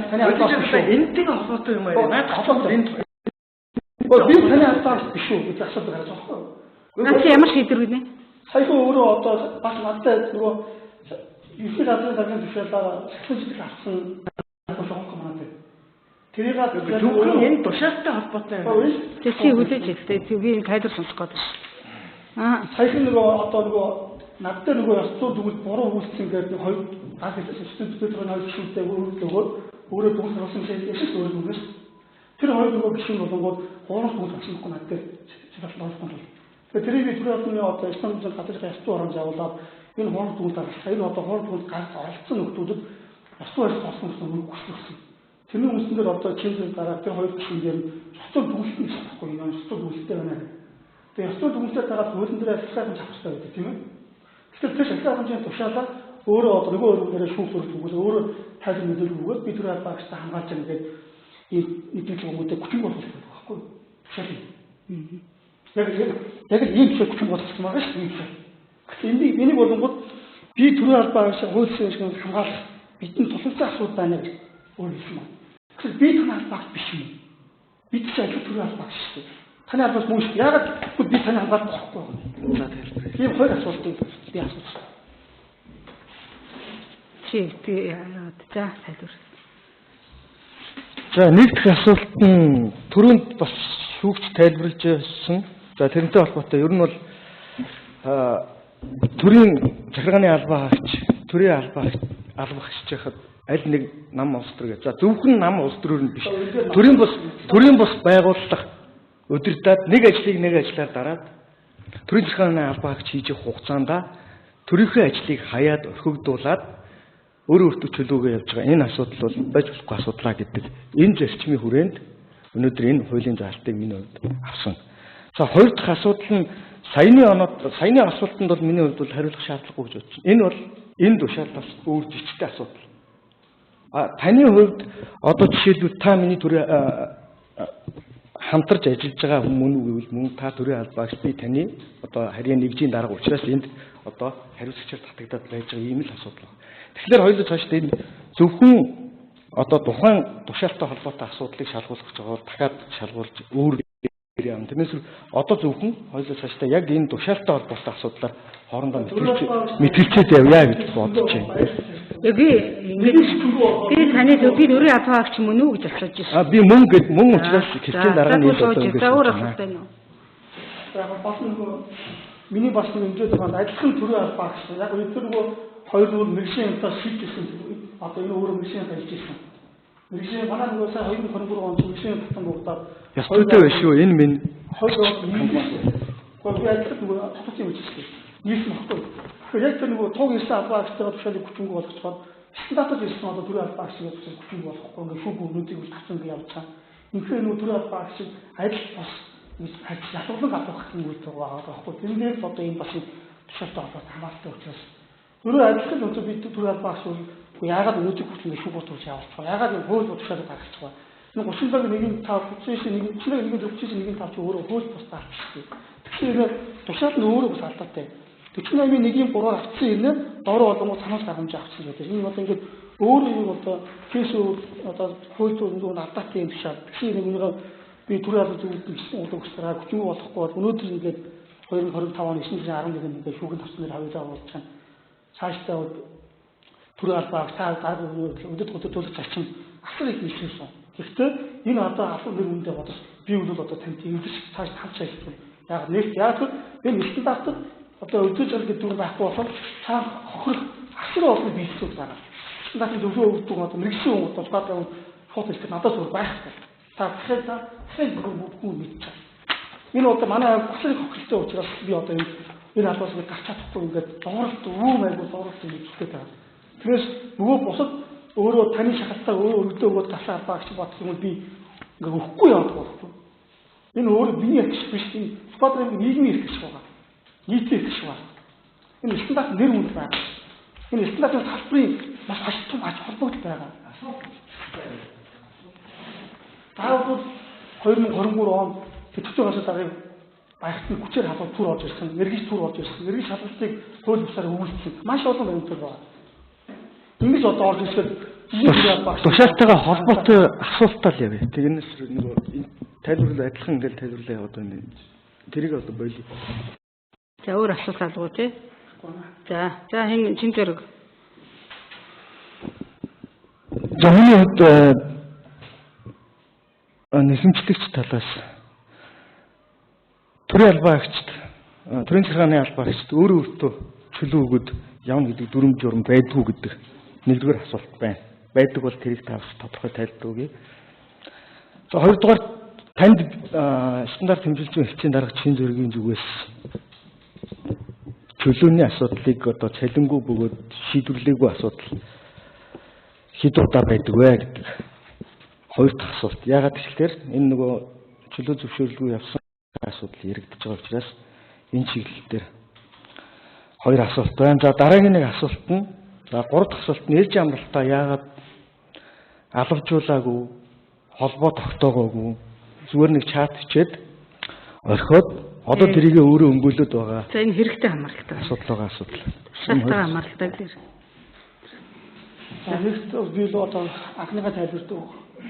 таны албаас энэтэй холбоотой юм аа. Наад холбоотой энэ би таны албаас биш үү гэж асууж байгаа байхгүй юу? наас ямар шийдвэр гинэ? Саяхан өөрөө одоо бас надад нөгөө ерхий газрын даргын тушаалаар сахилчдыг авсан болохгүй манай. Тэрийг зөвхөн энэ тушаалтай холбоотой юм. Чи хүлээж хэлээ. Би тайлбар сонсох гээд байна. Саяхан нөгөө одоо нөгөө надад нөгөө ястуу дүгэл буруу үйлчлэн гэдэг нэг хоёр гал хэлсэн студентүүд хоёр гишүүнтэй өөрөлдөгөөд өөрөө дүгэл болсон шиг өөрөлдөгөөс тэр хоёр нөгөө гишүүн болонгууд гурван дүгэл авсанхгүй надад зөвхөн болохгүй. Тэгэхээр тэрийг би түрүү одны одоо Истанбулд гадаад ястуу орон заавлаад энэ гурван дүгэл дараалсан. Энэ одоо гурван дүгэл гарч оролцсон нөхдүүдэд ястуу байс болсон үг хүссэн. Тэрний үндсээр одоо чиний дараа тэр хоёр гишүүнээр ястуу дүгэлтэй болохгүй юм. Ястуу дүгэлтэй байна. Тэгээ ястуу дүгэлтэй дараа хуулийн дээр ажиллах гэж авчихсан гэдэг тийм ээ. Тэгэхээр тэр шалтгаан хэмжээний тушаалаа өөрөө одоо нөгөө өөрөөр шүүхсөрөх түгээс өөрөө тайлбар мэдээлэл өгөөд би түрүү багштай хамгаалж байгаа гэдэг ийм хүмүүстэй хүчин болох гэдэг байхгүй юу? Яг ийм шиг хүчин болох юм байгаа шүү дээ. Энийг болонгод би түрүү багш хөөцсөн шиг хамгаалах бидний тусалцсан асуудал байна гэж өөр хэлсэн байна. Тэгэхээр би таны багш биш юм. Бид ч ажил түрүү багш шүү дээ. Таны албаас мөн шүү. Яагаад би таны хамгаалах болохгүй юм? За тайлбар. Тийм хоёр асуултыг би асуусан. Чи за тайлбар. За нэг дэх асуулт нь түрүүнд бас шүүгч тайлбарлаж байсан. За тэрнтэй холбоотой ер нь бол төрийн захиргааны албаа хаагч, төрийн албаа хаагч хахад аль нэг нам улс төр гэж. За зөвхөн нам улс төрөөр нь биш. Төрийн бус байгууллага удирдаад нэг ажлыг нэг ажлаар дараад төрийн захиргааны албаа хаагч хийж явах хугацаанд төрийнхөө ажлыг хаяад орхигдуулаад өөрөө өөртөө чөлөөгөө явж байгаа энэ асуудал бол байж болохгүй асуудлаа гэдэг энэ зарчмын хүрээнд өнөөдөр энэ хуулийн заалтыг миний хувьд авсан. За хоёр дахь асуудал нь саяны асуултанд бол миний хувьд бол хариулах шаардлагагүй гэж бодсон. Энэ бол энэ тушаал бас өөр зөрчилтэй асуудал. Таны хувьд одоо жишээлбэл та миний төрийн хамтарч ажиллаж байгаа хүмүүс гэвэл мөн та төрийн албаагч би таны одоо харийн нэгжийн дарга учраас энд одоо хариуцлагчаар татагдаад байж байгаа ийм л асуудал байна. Тэгэхээр хоёулаа цаашдаа энэ зөвхөн одоо тухайн тушаалтай холбоотой асуудлыг шалгуулах гэж байгаа дахиад шалгуулж өөр юм. Тэрнээс одоо зөвхөн хоёулаа цаашдаа яг энэ тушаалтай холбоотой асуудлаар хоорондоо мэтгэлцээд явъя гэж бодож байна. Би таны би төрийн албаагч мөн үү гэж асууж байна. Би мөн учраас хэлсэн дараа нь өөр асуулт байна уу? За бас нөгөө миний бас ингээд байгаа адилхан төрийн албаагч яг өдөр хоёр өөр мэргэжлийн юмтаа шийдсэн. Одоо энэ өөрөө мэргэжлийн ажиллаж ирсэн. Мэргэжлийн манай нөгөө сая 2023 онд мэргэжлийн татан буудаад ястуутай байх шүү. Энэ минь хоёр би ажиллах нөгөө татсан юм чинь. Нийс махгүй. Тэгэхээр яг тэр нөгөө туг ирсэн албаагчтайгаа тушаалыг хүчинг болгоцоход стандартад ирсэн одоо төрийн албаагч гэж хүчинг болохгүй. Ингээд шүүх өгнүүдийг үл тавцсан гэж явж байгаа. Инхээр нөгөө төрийн албаагч ажил бас ялгуулсан авах юм үүрэг байгаа байхгүй. Тэрнээс одоо энэ бас тушаалтай холбоотой хамааралтай учраас өөрөө ажиллах нь би төрийн албаагч бол яагаад өнөөдөр хүртэл шүүх бодож явуулж байгаа. Яагаад энэ хууль бодолтой гаргаж байгаа. Энэ 37-ийн 1-5 1-39-ийн 1-5 ч өөрөө хууль бусдаа авчихсан. Тэгэхээр тушаал нь өөрөө бас алдаатай. 48-ийн 1-3-аар авчихсан юм нэ дороо болонгоо санаас гаргамж авчихсан гэдэг. Энэ бол ингээд өөрөө юм одоо кейс одоо хууль зөвлөмж алдаатай юм шээ. Тэгэхээр нэг би төрийн албан зөвлөлтөнд одоо өсрөө хүчин болохгүй бол өнөөдөр ингээд 2025 оны 9 сарын 11-нд ингээд шүүгэн тавцнаар хавьяа болж байгаа. Цаашдаа төрийн албаагч та өдөд төлөх зарчим асар их нэлээсэн. Гэхдээ энэ одоо асар нэр үнэтэй бодож би бол одоо танд эвдэж цааш хамт ажиллах. Яг энэ стандартад одоо өдөж гэдэг дүр байхгүй болохоор цааш хохирох асар олон биелэлүүд байна. Стандартын зөвлөгөө өгдөг одоо мэрэгчлийн хүн одоо гадаа фото хэлэх надад зур байхгүй. Та дахиад бүгд мэдчихэ. Энэ одоо манай асар их хохиролтой учраас би одоо энэ албаас гарч чадахгүй ингээд дооролт өвөө майгүй дооролт хийхдээ байгаа. Тэрээс нөгөө бусад өөрөө таны шахалтаа өөрөө өргөдөө өгөөд гасаа албаагч бодох юм бол би ингээд өгөхгүй явах болохгүй. Энэ өөрөө миний эрх биш энэ спотрын нийгмийн эрх шиг байгаа. Нийтийн эрх шиг байна. Энэ стандарт нэр хүнд байна. Энэ стандартын салбарын маш ашигтай ач холбогдол байгаа. Таавал 2023 онд тэтгэвчээс дараагийн баяхтны хүчээр халуун түр орж ирсэн, мэрэгч түр орж ирсэн, мэрэгч халуултыг хууль бусаар өгүүлсэн. Маш олон юмнууд байгаа. Ингэж одоо орж ирсэн тушаалтайгаа холбоотой асуултаа л явъя. Тэгнээс нөгөө тайлбарлал адилхан ингээл тайлбарлаа одоо энэ тэрийг одоо боёлоо. За өөр асуулт алгуу тий. За хэн Жимжэрэг. За миний хувьд нэхэмжлэгч талаас төрийн албаагчид төрийн захиргааны албаагчид өөртөө чөлөө өгöd явна гэдэг дүрм журм байдгүй гэдэг нэгдүгээр асуулт байна. Байдаг бол тэрийг тавс тодорхой тайлбар өгье. За хоёрдугаар танд стандарт хэмжүүлжийн хичээн дарга чин зэргийн зүгээс чөлөөний асуудлыг одоо цалингүй бөгөөд шийдвэрлээгүй асуудал хэд удаа байдаг вэ гэдэг хоёр дахь асуулт. Яагаад гэвэл энэ нөгөө чөлөө зөвшөөрлгүй явсан асуудал яригдж байгаа учраас энэ чиглэл дээр хоёр асуулт байна. За дараагийн нэг асуулт нь гурав дахь асуулт нь ээлж амралтаа яагаад алавжуулаагүй, холбоо тогтоогоогүй, зүгээр нэг чат хичээд орхиод одоо тэрийг өөрөө өнгөлөд байгаа. За энэ хэрэгтэй хамааралтай асуудал байгаа асуудал. Шалтгаан хамааралтай гэр. За нэгт би л одоо анхныхаа тайлбарт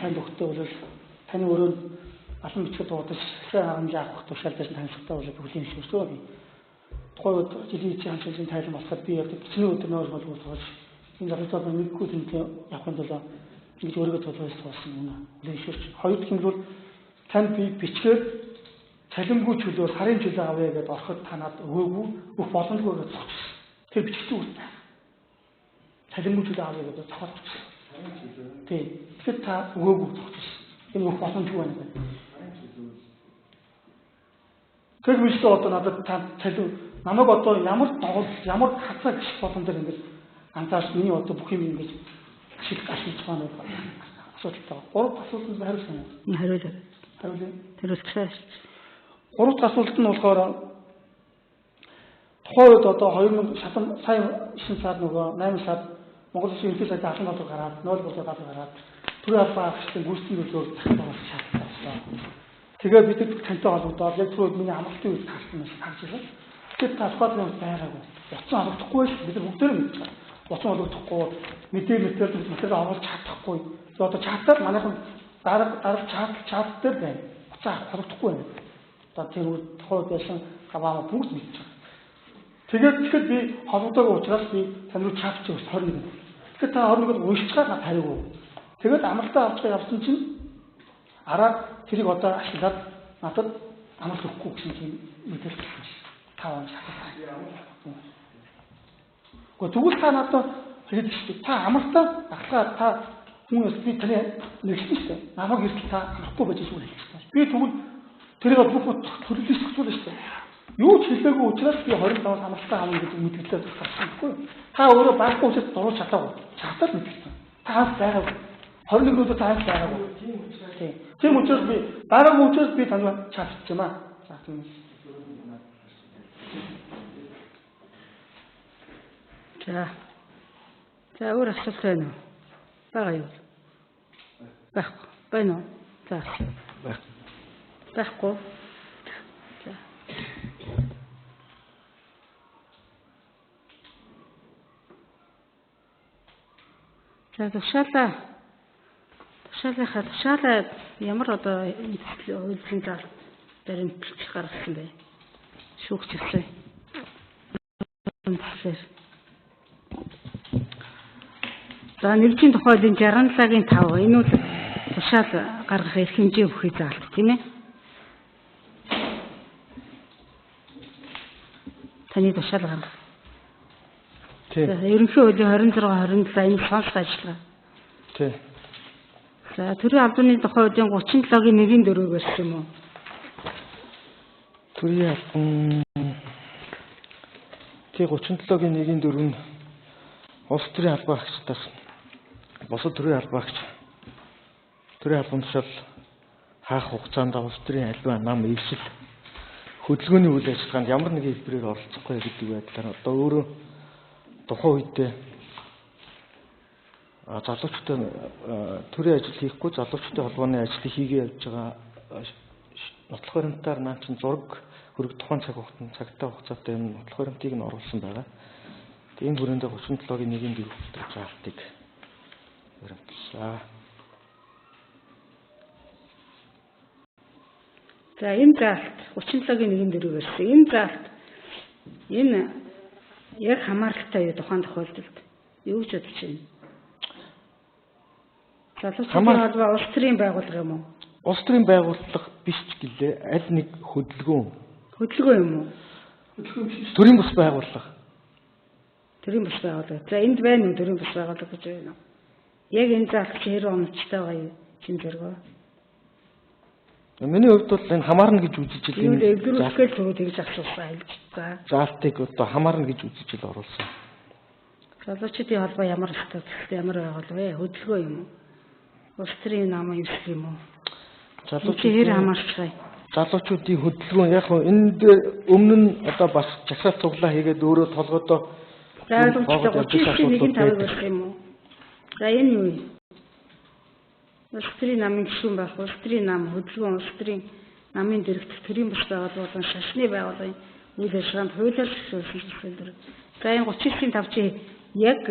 танд өгөхдөө бол таны өөрөө алан бичгэд дуудаж сайн харамж авах тушаал дээр танилцахтаа бол бүгдийн шүүрсэн. Тухайн үед жилийн эцсийн хамтлагийн тайлбар болоход би яг бичний өдөр нөр болгож энэ зарцаа нэггүй тэнцээ явахын тулд ингэж өөрийгөө төлөвлөж туулсан юм аа. Лэшэрч хоёр дахь нь бол танд би бичгээд цалингүй чөлөө сарын чөлөө авъя гэдээ ороход танаад өгөөгүй бүх боломжгүй гэж зогссон. Тэр бичгтүү үстэй. Цалингүй чөлөө авъя гэдээ зогссон. Тийм. Тэгэхээр та өгөөгүй зогссон. Энэ бүх боломжгүй байна гэдэг. Тэр миштэй одоо надад та цалин намайг одоо ямар хацаа гэх боломжоор ингэж анзаарч миний одоо бүх юм ингэж шил ашиглаж байгаа нэг асуудалтай. Гурав асуултанд хариулсан уу? Хариулъя. Тэрүүсгээс. Гурав дахь асуулт нь болохоор тухайн үед одоо 2000 сая 9 сард нөгөө 8 сард Монгол Улсын ерөнхий сайдын албан болов гараад 0 гараад төрийн албан агчдын гүйцэтгэх төлөв захиалгаас шалтгаалсан. Тэгээ бид тантай холбогдоод яг түрүү миний амралтын үед гарсан юм харж байгаа. Тэгэхээр та сквадрын байгаагүй. Утсан холбогдохгүй ш бид бүгдээр мэдж байгаа. Утсан холбогдохгүй мэдээлэл материал оруулж чадахгүй. Одоо чатаар манайхан дараг чат дээр байна. Утсан холбогдохгүй байна. Одоо тэр тухайд байсан гаваа бүгд мэдж байгаа. Тэгэхээр би холбогдоогүй учраас би тань руу чат чи 21. Тэгэхээр та 21-ыг уншчихаа надад хариугүй. Тэгээд амралтаа авч явсан чинь араа тэрийг одоо ашиглаад надад амралт өгөхгүй гэсэн чинь мэдээлэл гарсан. 5 он шатсан. Тэгвэл та надад хэлж чи та амралтаа ахлаа та хүмүүс би таны нэгсэн шүү дээ. Намайг эртэл та амрахгүй байж шүү дээ. Би тэгвэл тэрийг бүх төлөвлөж зохицуулна шүү дээ. Юу ч хэлээгүй учраас би 25-аас амралтаа авах гэдэг мэдээлэл гаргахгүй. Та өөрөө байхгүй учраас дуруулж чадаагүй. Чатаад мэдээлсэн. Та хаас байгаагүй. 21-өөс та хаас байгаагүй. Тийм учраас би байгаагүй учраас би тань чатчих юм аа. За тийм. За өөр асуулт байна уу? Байгаа юу? Байхгүй. Байна уу? За. Байхгүй. За тушаалаа ямар одоо үйлдвэрлэлийн зал баримтлах гаргасан бэ? Шүүгчсэн. За нэгжийн тухайд энэ 67-гийн 5 энэ үл тушаал гаргах эрх хэмжээ бүхий заалт тийм ээ. Таны тушаал гаргах. Тийм. Ерөнхий хуулийн 26 27 энэ сонсох ажиллагаа. Тийм. За төрийн албаны тухай үеийн 37-гийн 1-4 гэсэн юм уу? Төрийн албан тий 37-гийн 1-4 нь улс төрийн албан агчдаас бусад төрийн албан тушаал хаах хугацаанд улс төрийн аливаа нам эвсэл хөдөлгөөний үйл ажиллагаанд ямар нэгэн хэлбэрээр оролцохгүй гэдэг байдлаар одоо өөрөө тухайн үедээ залуучтай төрийн ажил хийхгүй залуучтай холбооны ажлыг хийгээ явж байгаа нотлох баримтаар наа чин зураг хөрөг тухайн цагтаа хугацаатай юм нотлох баримтыг нь оруулсан байгаа. Энэ бүрээндээ 37-гийн 1-4 заалтыг баримтлаа. За энэ заалт 37-гийн 1-4 гэсэн. Энэ заалт Энэ яг хамааралтай юу тухайн тохиолдолд юу гэж бодож байна? Залуучуудын холбоо улс төрийн байгууллага юм уу? Улс төрийн байгууллага биш ч гэлээ аль нэг хөдөлгөөн. Хөдөлгөөн юм уу? Төрийн бус байгууллага. Төрийн бус байгууллага. За энд байна уу төрийн бус байгууллага гэж байна уу? Яг энэ заалт 90 оноцтой гоё чин зэрэг. Миний хувьд бол энэ хамаарна гэж үзэж ил энэ эвдрүүлэхгээл зүгээр тэгж асуусан хэлж байгаа. Заалтыг одоо хамаарна гэж үзэж ил оруулсан. Залуучуудын холбоо ямар статустай ямар байгууллага вэ? Хөдөлгөөн юм уу? Улс төрийн намын эвсэг юм уу? Залуучууд хамаарчгай. Залуучуудын хөдөлгөөн яг энэ дээр өмнө нь одоо бас жагсаалт цуглаа хийгээд өөрөө толгойдоо залуучуудын нэгэн тавыг болох юм уу? За энэ юу вэ? Улс төрийн намын гишүүн байх, улс төрийн нам хөдөлгөөн, улс төрийн намын дэргэдэл төрийн бус байгууллагын шашны байгууллагын үйл ажиллагаанд хуулиар зөвшөөрсөн зүйл. За энэ 39-5 чи яг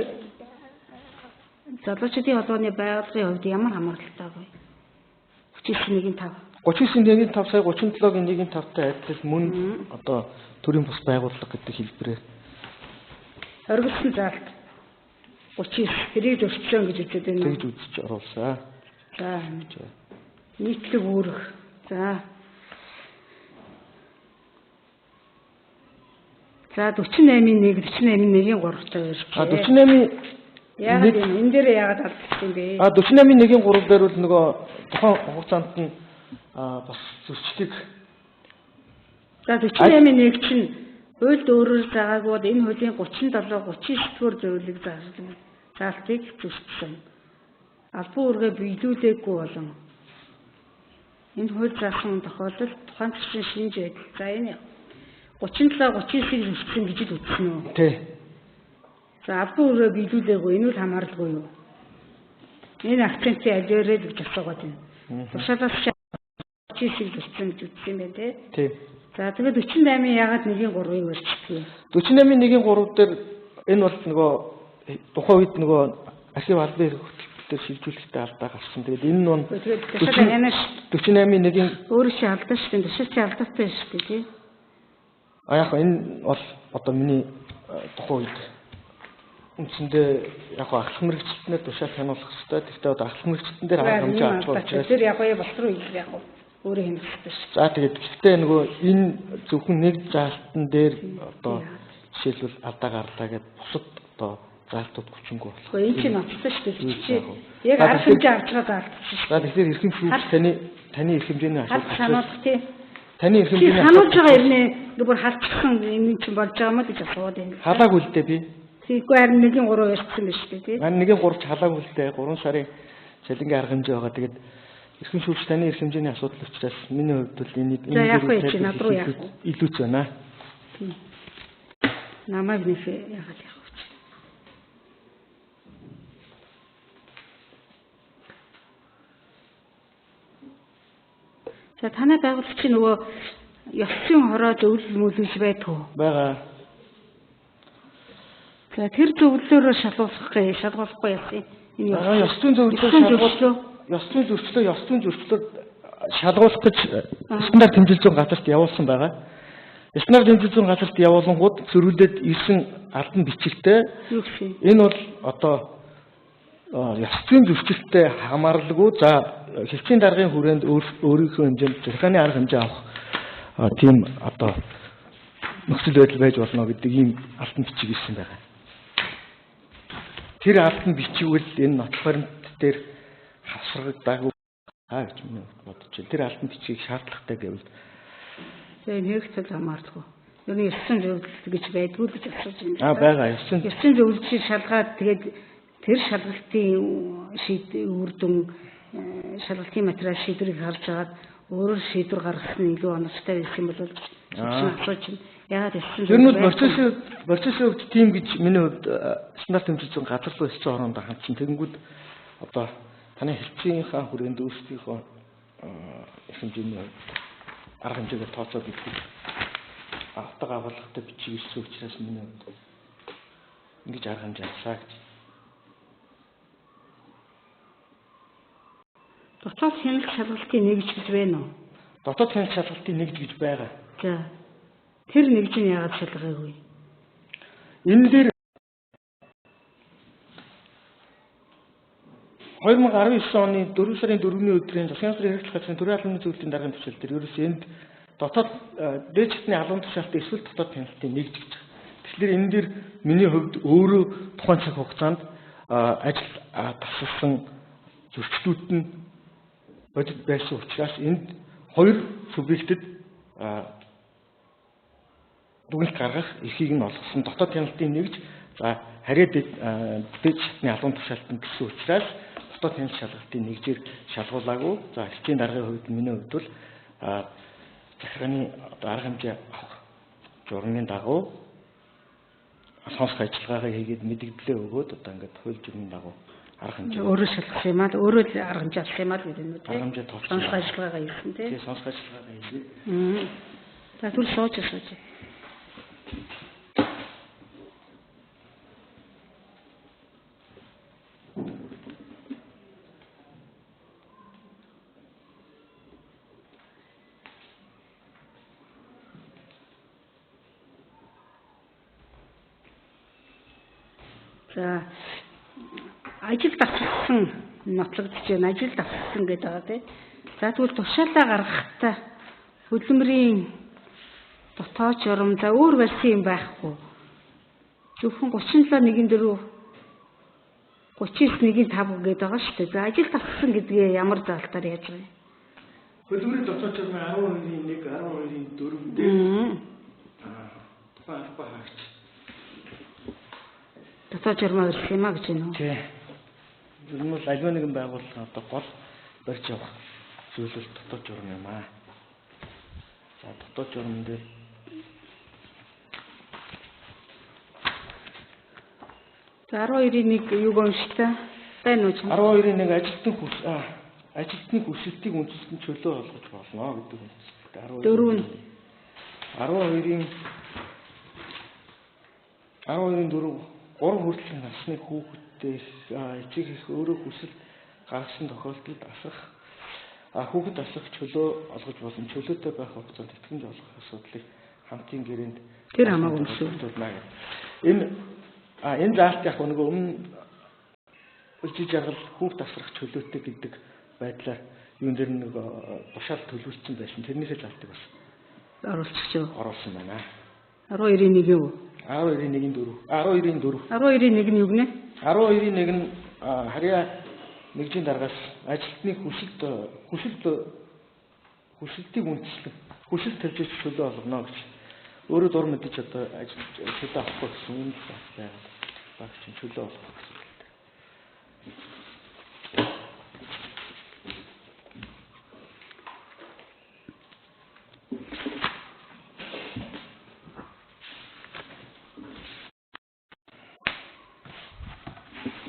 залуучуудын холбооны байгууллагын хувьд ямар хамааралтай вэ? 39-1-5. 39-1-5 сая 37-1-5-тай адил мөн одоо төрийн бус байгууллага гэдэг хэлбэрээр оргилсон заалт 39 тэрийг зөвчлөн гэж үздэг байна. Тэгж үзэж оруулсан. За нийтлэг үүрэг. За 48-1 48-1-ийн 3-тай ирж. 48-ийн яг энэ дээр яагаад алдсан бэ? 48-1-ийн 3 дээр бол нөгөө тухайн хугацаанд нь бас зөрчлийг. За 48-1 чинь хуульд өөрөөр заагаагууд энэ хуулийн 37-39-р зөвлөг заалтыг зөрчсөн. Албан үүргээ биелүүлээгүй болон энэ хууль заасан тохиолдолд тухайн төсвийн шинж байдал. За энэ 37-39-ийг зөрчсөн гэж л үзсэн үү? Тий. За албан үүргээ биелүүлээгүй энэ үл хамааралгүй юу? Энэ акцентын алиорээ гэж асуугаад байна. Тушаалаас 39-ийг зөрчсөн гэж үзсэн юм байна тий. За тэгээд 48-ийн ягаад 1-3-ыг өрчдөг вэ? 48-ийн 1-3 дээр энэ бол нөгөө тухайн үед нөгөө архив албан эрх хөтөлбөртөөр шилжүүлэхдээ алдаа гарсан. Тэгээд энэ нь 48-ийн 1-ийн өөрөө чи алдаа шүү дээ. Төшөөч алдаатай шүү дээ тий. Яг энэ бол одоо миний тухайн үед үндсэндээ яг ахлах мэрэгчлэнээр тушаал хянуулах хэрэгтэй. Тэгтээ одоо ахлах мэрэгчлэн дээр арга хэмжээ авч байгаа учраас тэр яг боловсроо хэлэх яг өөрөө хэмжих хэрэгтэй шүү. За тэгээд гэхдээ нөгөө энэ зөвхөн нэг заалтан дээр одоо жишээлбэл алдаа гарлаа гэдээ бусад одоо заалтууд хүчингүй болох. Гэхдээ энэ чинь ноцтой шүү дээ. Яг арга хэмжээ авч байгаа заалт шүү. За тэгэхээр эрхэм шүүгч таны эрх хэмжээний асуудал сануулах тий. Таны эрх хэмжээний сануулж байгаа ирнэ бүр халдчихсан юм чинь болж байгаа юм гэж асууад байна. Халаагүй л дээ би. Тэггүй харин 1-3 ярьсан байна шүү дээ тий. Харин 1-3 ч халаагүй л дээ. 3 сарын цалингийн арга хэмжээ байгаа. Тэгээд эрхэм шүүгч таны эрх хэмжээний асуудал учраас миний хувьд бол энийг илүү ч байна. Намайг нэг яагаад явах вэ? За танай байгууллага чинь нөгөө ёсцын хороо зөвлөл мөлөж байдгүй. Бага. За тэр зөвлөлөөрөө шалгуулахгүй яасан. Энэ ёсцын зөрчлөө шалгуулах гэж стандарт хэмжил зүйн газарт явуулсан байгаа. Стандарт хэмжил зүйн газарт явуулангууд зөрүүлээд ирсэн албан бичилтэй. Энэ бол одоо ёсцын зөрчилтэй хамааралгүй за хэвчийн даргын хүрээнд өөрийнхөө хэмжээнд захааны арга хэмжээ авах тийм одоо нөхцөл байдал байж болно гэдэг ийм албан бичиг ирсэн байгаа. Тэр албан бичигвэл энэ нот баримт дээр хавсрагдаагүй гэж миний бодож байна. Тэр албан бичгийг шаардлагатай гэвэл энэ хэрэгцэл хамаардаггүй. Ер нь ёсцын зөвлөлт гэж байдгүй гэж асууж байна. Байгаа ёсцын зөвлөлтийг шалгаад тэгээд тэр шалгалтын үр дүн шалгалтын материал шийдвэрийг харж агаад өөрөөр шийдвэр гаргах нь илүү оновчтой байсан юм бол асууж байна. Яагаад ёсцын ер нь процессын хувьд тийм гэж миний хувьд стандарт хэмжээний газар руу өссөн орондоо хандсан. Тэгэнгүүт одоо таны хэлцгийнхаа хүрээнд өөрсдийнхөө хэмжээний арга хэмжээгээ тооцоод идэх автаг агуулгатай бичиг ирсэн учраас миний хувьд ингэж арга хэмжээ авсаа гэж. Дотоод хяналт шалгалтын нэгж гэж байна уу? Дотоод хяналт шалгалтын нэгж гэж байгаа. За. Тэр нэгж нь яагаад шалгаагүй? Энэ дээр 2019 оны 4 сарын 4-ний өдрийн засгийн газрын хэрэглэх газрын төрийн албаны зөвлөлийн даргын төсөл дээр ерөөс энд дотоод дээд шатны албан тушаалтын эсвэл дотоод хяналтын нэгж гэж. Тэгэхээр энэ дээр миний хувьд өөрөө тухайн цаг хугацаанд ажил тасалсан зөрчлүүд нь бодит байсан учраас энд хоёр субъектэд дүгнэлт гаргах эрхийг нь олгосон дотоод хяналтын нэгж за харьяа дээд шатны албан тушаалтанд гэсэн учраас дотоод хяналт шалгалтын нэгжээр шалгуулаагүй. За эрхтийн даргын хувьд миний хувьд бол захиргааны арга хэмжээ авах журмын дагуу сонсох ажиллагаагаа хийгээд мэдээлэлээ өгөөд одоо ингээд хууль журмын дагуу арга хэмжээ өөрөө шалгах юм аа өөрөө л арга хэмжээ авах юм аа гэдэг нь үү? Арга хэмжээ тооцох сонсох ажиллагаагаа хийсэн тийм. Тийм сонсох ажиллагаагаа хийсэн. За түр сууж. За ажил давтсан нотлогдож байна. Ажил давтсан гэдэг байгаа тийм. За тэгвэл тушаалаа гаргахдаа хөдөлмөрийн дотоод журам за өөр барьсан юм байхгүй. Зөвхөн 37.1.4 39.1.5 гэдэг байгаа шүү дээ. За ажил давтсан гэдгээ ямар заалтаар яаж вэ? Хөдөлмөрийн дотоод журам 12.1 12.4 дээр тухайн албаа хаагч дотоод журмаа өрөх юм а гэж байна уу? Тийм. Ер нь бол аливаа нэгэн байгууллага одоо гол барьж явах зүйл бол дотоод журам юм аа. За дотоод журам дээр за 12.1 юуг унштай байна уу ч 12.1 ажилтны хүсэлтийг үндэслэн чөлөө олгож болно гэдэг үндэслэлтэй 12.4 3 хүртэлх насны хүүхдээс эцэг их өөрөө хүсэл гаргасан тохиолдолд асах хүүхэд асах чөлөө олгож болно. Чөлөөтэй байх хугацаанд тэтгэмж олгох асуудлыг хамтын гэрээнд тэр хамаагүй зөвлөлнө. Энэ заалт яг нэг өмнө үлжиж жаргал хүүхд асрах чөлөөтэй гэдэг байдлаар юун дээр нэг тушаал төлөвлөсөн байсан. Тэрнийхээ заалтыг бас оруулсан байна. 12.1 юу? 12.1.4 12.4 12.1 нь юу гэнэ? 12.1 нь харьяа нэгжийн даргаас ажилтны хүсэлтийг үндэслэн хүсэлт тавьж чөлөө олгоно гэж. Өөрөө дур мэдэж одоо чөлөө авахгүй гэсэн юм байна. Багч чөлөө олгох гэсэн.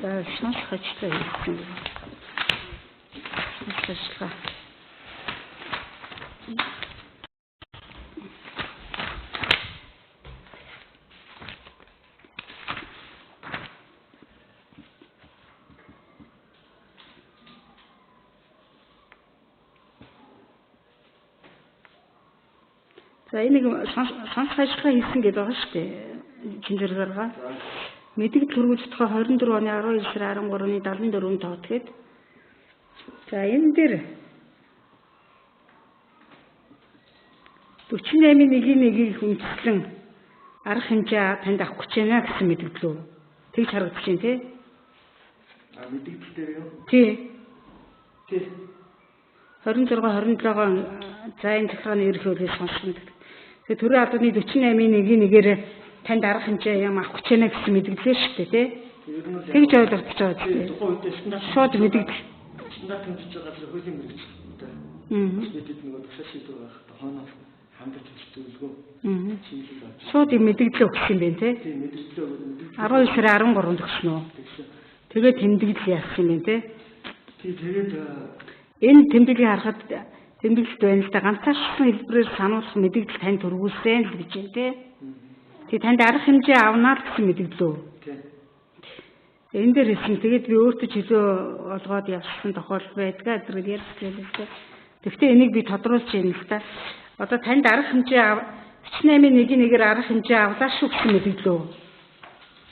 За сонсох ажиллагаа хийсэн. Ажиллагаа. За энийг сонсох ажиллагаа хийсэн гэдэг байгаа шүү дээ. Чинжэр гаргаа. Мэдээлэл хөрвүүлж тухай 24 оны 12 сарын 13-ны 74-нд тоотгээд за энэ дээр 48.1-ийг үндэслэн арга хэмжээ танд авах гэж байна гэсэн мэдээлэл үү? Тэгж харагдаж байна тий? Мэдээлэл дээр юу? Тий. 26 27 за энэ захиргааны ерөнхийлөгөөс сонссон. Тэгээ төрийн албаны 48.1-ээр танд арга хэмжээ юм авах гэж байна гэсэн мэдээлэл шүү дээ тий. Тэгж ойлгож байгаа тийм. Шууд мэдээлэл. Стандарт хэмжиж байгаа хуулийн мэргэжтэй. Бид нэг тусаа шийдвэр гаргах тохиолдол хандаж төлөвлөгөө. Шууд мэдээлэл өгсөн юм байна тий. Тийм мэдээлэл өгсөн. 12 сарын 13-нд өгсөн үү? Тэгээд тэмдэглэл яасан юм бэ тий? Тэгээд энэ тэмдэглэлийг харахад тэмдэглэлт байна л да ганцаарчлан хэлбэрээр сануулах мэдээлэл танд төрүүлсэн л гэж байна тий. Тэгээд танд арга хэмжээ авнаа л гэсэн мэдээлэл үү? Тийм. Энэ дээр хэлсэн. Тэгээд би өөртөө чөлөө олгоод явсан тохиолдол байдгаа зэрэг ярьсан. Гэхдээ энийг би тодруулж байна л да. Одоо танд арга хэмжээ 48.1-ээр арга хэмжээ авлаа шүү гэсэн мэдээлэл үү?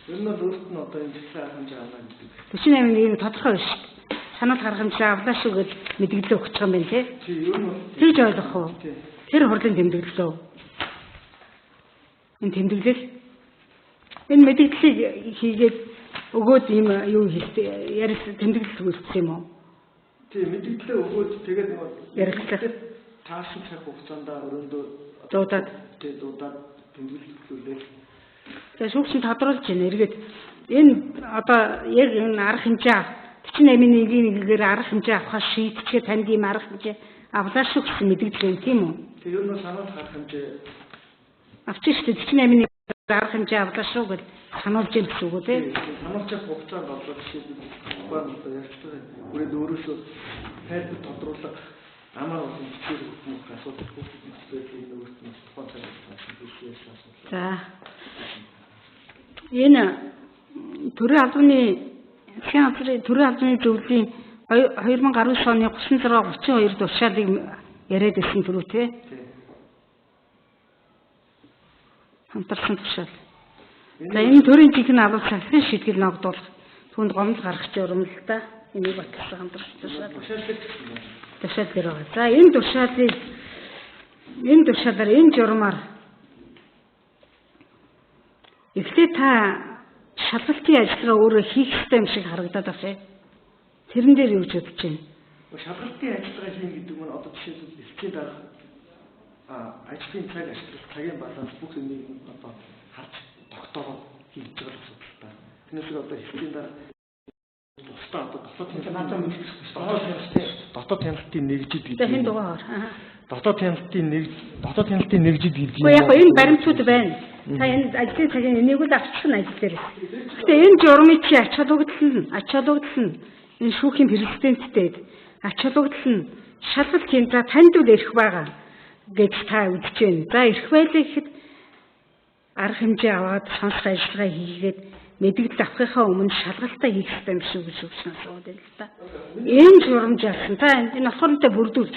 Ер нь өөрт нь одоо энэ цэцлэг арга хэмжээ авна гэдэг. 48-ийн нэг тодорхой биш шүү дээ. Санал гарах хэмжээ авлаа шүү гэж мэдгэлээ өгч байгаа юм байна тий. Ер нь Тэгж ойлгох уу? Тэр хурлын тэмдэглэлөө. Энэ тэмдэглэл энэ мэдгэлийг хийгээд өгөөд ийм юу хийх яриад тэмдэглэл үүсгэсэн юм уу? Тийм мэдгэлээ өгөөд тэгээд ярилцлаа. Таасан цаг хугацаанд өрөөндөө Дуудаад тэмдэглэл төлөвлөлээ. За шүүгч тодруулж байна. Эргээд энэ одоо яг энэ арга хэмжээ 48-1-ийн арга хэмжээ авахаас шийдчихээ танд ийм арга хэмжээ авлаа шүү гэсэн мэдээлэл юм тийм үү? Тэг ер нь санал гарах хэмжээ авчих шүү дээ 48-ийн арга хэмжээ авлаа шүү гэж сануулж юм гэсэн үг үү тийм? сануулж хугацаанд болоод жишээлбэл ухаан одоо ярьцгаа үрээд өөрөөсөө тайлбар тодруулах амар олон бичгээр өгөх асуудал хүүхэд мэдээлэл өөрт нь тухайн цагаас биш асуудал. За энэ төрийн албаны төрийн албаны зөвлөлийн 2019 оны 36-32 тушаалыг яриад ирсэн түрүү тий. Хамтарсан тушаал. За энэ төрийн жинхэнэ албан цахилгаан шийтгэл ногдуулах түүнд гомдол гаргах журмалтай энийг батлсан хамтарсан тушаал. Тушаал дээр байгаа. За энэ тушаалаар энэ журмаар эхлээ та шалгалтын ажиллагаа өөрөө хийх ёстой юм шиг харагдаад байна. Тэрэн дээр юу гэж бодож байна? Шалгалтын ажиллагаа хийн гэдэг нь одоо жишээлбэл эсхийн дарга ажлын цаг ашиглах цагийн баланс бүх юмыг одоо харж тогтоогоо хийж байгаа асуудал та. Тэрнээс одоо эсхийн дарга тусдаа одоо дотоод хяналтын нэгжид гэдэг. За хэн дугаар. Дотоод хяналтын нэгжид гэдэг. Уу яг энэ баримтууд байна. Та энэ ажлын цагийн энийг л авчих нь ажил дээр. Гэхдээ энэ журмын чи ач холбогдол нь энэ шүүхийн президенттэй ач холбогдол нь шалгалт хийн за танд үл ирэх байгаа гэж та үзэж байна. За ирэх байлаа гэхэд арга хэмжээ аваад сонсох ажиллагаа хийгээд мэдээлэл авахынхаа өмнө шалгалтаа хийх хэрэгтэй юм шиг асууад байна л да. Энэ журамжаасан та энэ болохоор бүрдүүлж.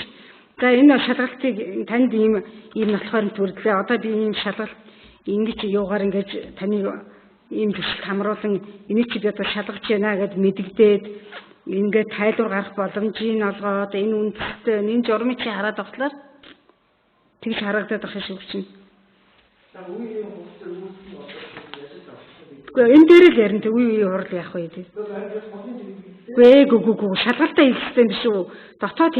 За энэ шалгалтыг танд ийм болохоор бүрдлээ. Одоо би ийм шалгалт ингэж юугаар ингэж таны ийм төсөлд хамруулан энийг чи би одоо шалгаж байна гэд мэддээд ингээд тайлбар гарах боломжийг олгоод энэ үндэстэй энэ журмыг чи хараад автлаар тэгж харагдаад байх шиг чинь. Гэхдээ энэ дээр л ярина тэг үе хурал яах вэ тий. Гүү шалгалтаа хийх хэрэгтэй биш үү? Дотоод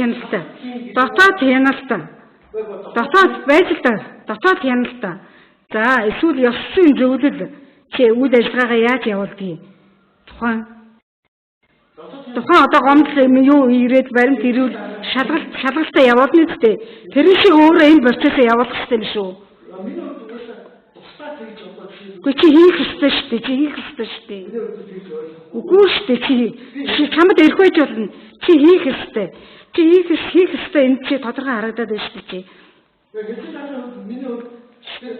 хяналтаа. За эсвэл ёс зүйн зөвлөл чи үйл ажиллагаагаа яаж явуулдгийг тухайн одоо гомдол юм юу ирээд баримт ирүүл шалгалтаа явуулна үстэй. Тэр шиг өөрөө энэ процессыг явуулах хэрэгтэй юм шүү. Чи хийх хэрэгтэй шүү дээ. Үгүй шүү дээ чи чамд ирэх байж болно. Чи хийх хэрэгтэй. Энд чи тодорхой харагдаад байна шүү дээ.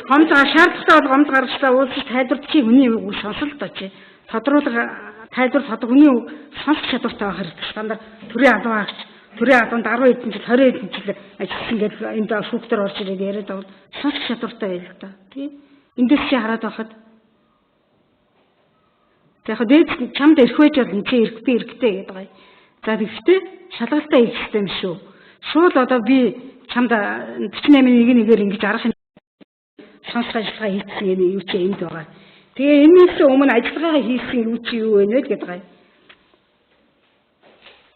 Гомдол шаардлагатай бол гомдол гаргачлаа уулзаж тайлбарч чи хүний үг сонсол доо чи. Тайлбар хүний үг сонсох чадвартай байх хэрэгтэй. Стандарт төрийн албан агч 10 хэдэн жил 20 хэдэн жил ажилласан гэдэг энд шүүхтэр орж ирээд яриад бол сонсох чадвартай байл та. Тий. Эндээс чи хараад байхад яг дээд чамд ирэх байж болно чи би ирэхтэй гэдэг байгаа. За тэгвэл шалгалтаа хийх хэрэгтэй юм шүү. Шууд одоо би чамд 48-1-ээр ингэж арга сонсох ажиллагаа хийсэн юм юу ч энд байгаа. Тэгээ энэс өмнө ажиллагаагаа хийсэн юу ч юу вэ гэдэг байгаа.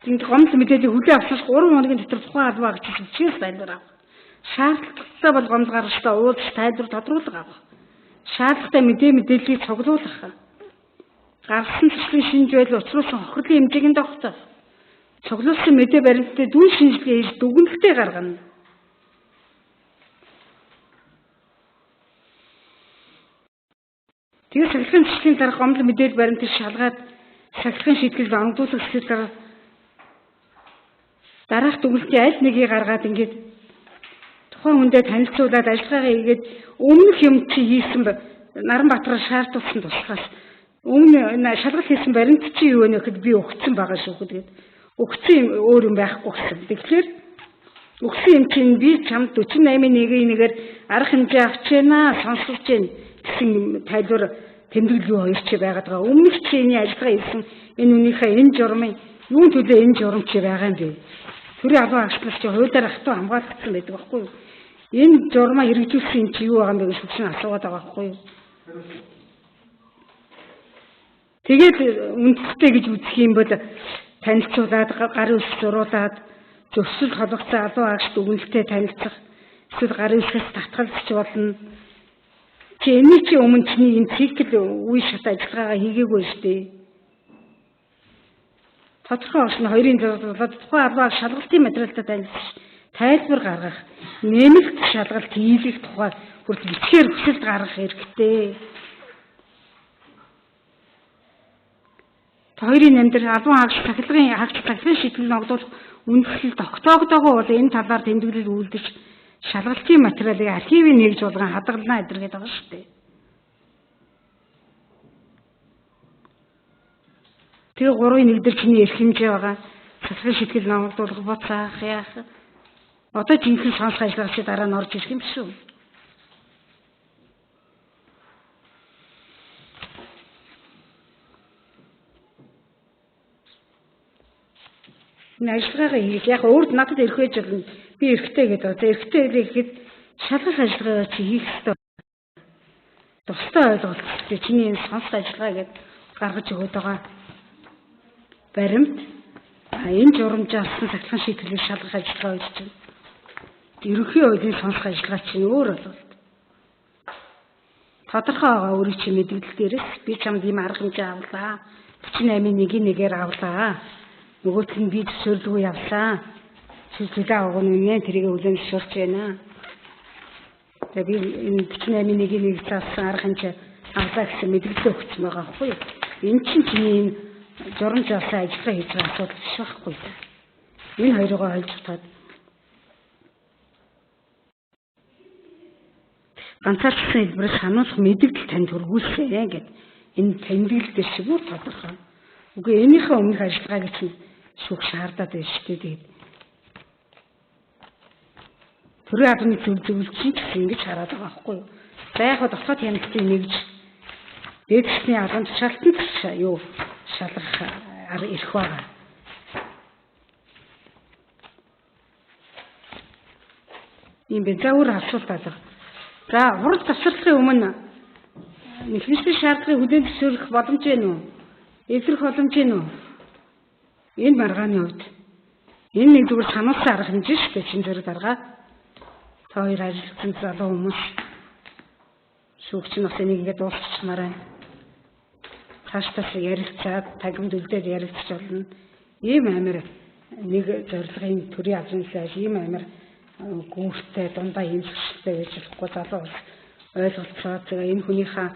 Тэнд гомдол мэдээлэл хүлээ авснаас 3 хоногийн дотор тухайн албаа агч чиглэл тайлбар авах. Шаардлагатай бол гомдол гаргалтаа уулзах тайлбар тодруулга авах. Шаардлагатай мэдээллийг цуглуулах. Гаргасан төслийн шинж байдал учруулсан хохирлын хэмжээнд тогтоох. Цуглуулсан мэдээ баримттай дүүн шинжилгээ хийж дүгнэлтээ гаргана. Тэгээ сахилгын төслийн дараа гомдол мэдээлэл баримтыг шалгаад сахилгын шийтгэл онгодуулах хэсгээр дараах дүгнэлтийн аль нэгийг гаргаад ингээд тухайн хүндээ танилцуулаад ажиллагаагаа хийгээд өмнөх юм чи хийсэн Наранбаатар шаардуулсан туслахаас өмнө шалгалт хийсэн баримт чи юу вэ гэхэд би өгсөн байгаа шүү гэдэг. Өгсөн юм өөр юм байхгүй гэсэн. Тэгэхээр өгсөн юм чинь би чамд 48-1-ээр арга хэмжээ авч байна, сонсож байна гэсэн тайлбар тэмдэглэл хоёр ч байгаад байгаа. Өмнөх чиний ажиллагаа хийсэн энэ үнийхээ энэ журмын юун төлөө энэ журам чи байгаа юм бэ? Төрийн албан агчлалч чи хуулиар хатуу хамгаалагдсан байдаг байхгүй юу? Энэ журмаа хэрэгжүүлсэн чи юу байгаа юм бэ гэж шүгшин асуугаад байгаа байхгүй юу? Тэгээд үндэстэй гэж үзэх юм бол танилцуулаад гарын үсэг зуруулаад зөвшөлт холбогдсон албан агчд өгнөлтөд танилцах эсвэл гарын үсгээс татгалзах болно. Чи энэ чи өмнө чиний энэ цикл үе шат ажиллагаагаа хийгээгүй шүү дээ. Тодорхой орчны хоёрын зөвлөлд тухайн албан шалгалтын материалтай танилцах, тайлбар гаргах, нэмэлт шалгалт хийх тухай хүртэл бичгээр хүсэлт гаргах хэрэгтэй. Хоёрын амьдрал албан хаагчлагын шийдвэр ногдуулах үндэслэл тогтоогдоогүй бол энэ талаар тэмдэглэл үйлдэж шалгалтын материалыг архивын нэгж болгон хадгалнаа эдэргээд байгаа шүү дээ. Тэгээ 3-ын 1 дээр чиний эрх хэмжээ байгаа. Шалгалтын шийтгэл ногдуулах буцаах яах. Одоо жинхэнэ сонсох ажиллагаа чи дараа нь орж ирэх юм шүү. Ажиллагаагаа хийх яг өөрт надад ирэх байж болно. Би эрхтэй гэдэг. За эрхтэй гэхэд шалгах ажиллагаагаа чи хийх ёстой. Тустай ойлголт чи чиний энэ сонсох ажиллагаа гэдээ гаргаж өгöd байгаа баримт. Энэ журамжаа авсан цахилгаан шийдвэрлэх шалгах ажиллагаа гэж чинь. Ерөнхий хуулийн сонсох ажиллагаа чинь өөр болов. Тодорхой байгаа өөрийн чи мэдээлэл дээрээс би чамд ийм арга хэмжээ авлаа. 48-1-1-ээр авлаа. Нөгөөх нь би зөвшөөрлгүй явлаа. Шийдвэрлэх авах нь үнэн тэрийг үлэн зөвшөөрч байна. Тэгээ би энэ 48-1-1 заасан арга хэмжээ авлаа гэсэн мэдээлэл өгсөн байгаа байхгүй юу? Энэ чинь чиний энэ журамж авсан ажиллагаа хийж байгаа асуудал биш байхгүй юу? Энэ хоёроо ойлгоход ганцаарчсан хэлбэрээр сануулах мэдээлэл танд хүргүүлсэн гэдэг энэ тэмдэглэл дээр шигүүр тодорхой. Үгүй энийхээ өмнөх ажиллагааг чинь шүүх шаардаад байна шүү дээ. Төрийн албаны зөвлөлт чинь ингэж хараад байгаа байхгүй юу? За яг хаа дотоод хяналтын нэгж дээдсний албан тушаалтанд юу шалгах арга ирэх байгаа. Ийм бэ за өөр асуулт алга. За хурд тасралтын өмнө нэхэмжлэх шаардлагыг хүлээн зөвшөөрөх боломж байна уу? Эвлэрэх боломж байна уу? Энэ маргааны хувьд энэ нэг зүгээр сануулсан арга хэмжээ шүү дээ. Чин зэрэг дарга та хоёр ажилласан залуу хүмүүс шүүгч нь бас энийг ингээд дуусчихмаар байна. Цаашдаас ярилцаад тагимд үлдээд ярилцж болно. Ийм амир нэг зорилгын төрийн албанлал ийм амир гүүртэй дундаа ийм зөвшөлттэй гэж болохгүй залуу ойлголцоо. Тэгээ энэ хүнийхээ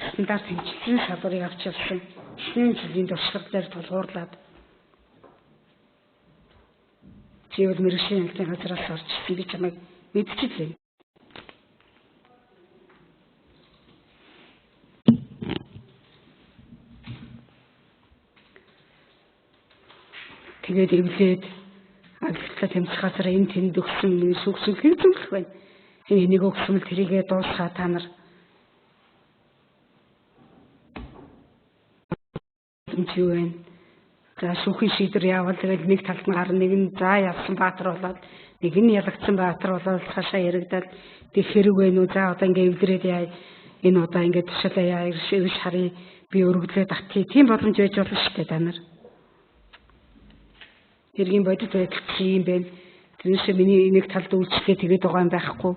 стандарт хэмжлэлийн салбарыг авч явсан. Шинэ жилийн туршлагаар тулгуурлаад чи бол мэргэжлийн хяналтын газраас орж ирсэн би чамайг мэдчихлээ. Тэгээд эвлээд агуулгад тэмцэх газар энэ тэнд өгсөн шүүгчл хэр зөвлөх байна. Энийг өгсөн л тэрийгээ дуусгаа та нар юу вэ? За шүүхийн шийдвэр явал тэгэл нэг талд нь гарна, нэг нь за явсан баатар болоод нэг нь ялагдсан баатар болоод хашаа яригдаад тэг хэрэг вэ нү за одоо ингээ эвлэрээд яа энэ удаа ингээ тушаалаа яа ирж харъя би өргөдлөө татъя. Тийм боломж байж болно шүү дээ та нар. Хэргийн бодит байдал чи юм бэ? Тэрнээсээ миний нэг талд үйлчлэгээ тэгээд байгаа юм байхгүй.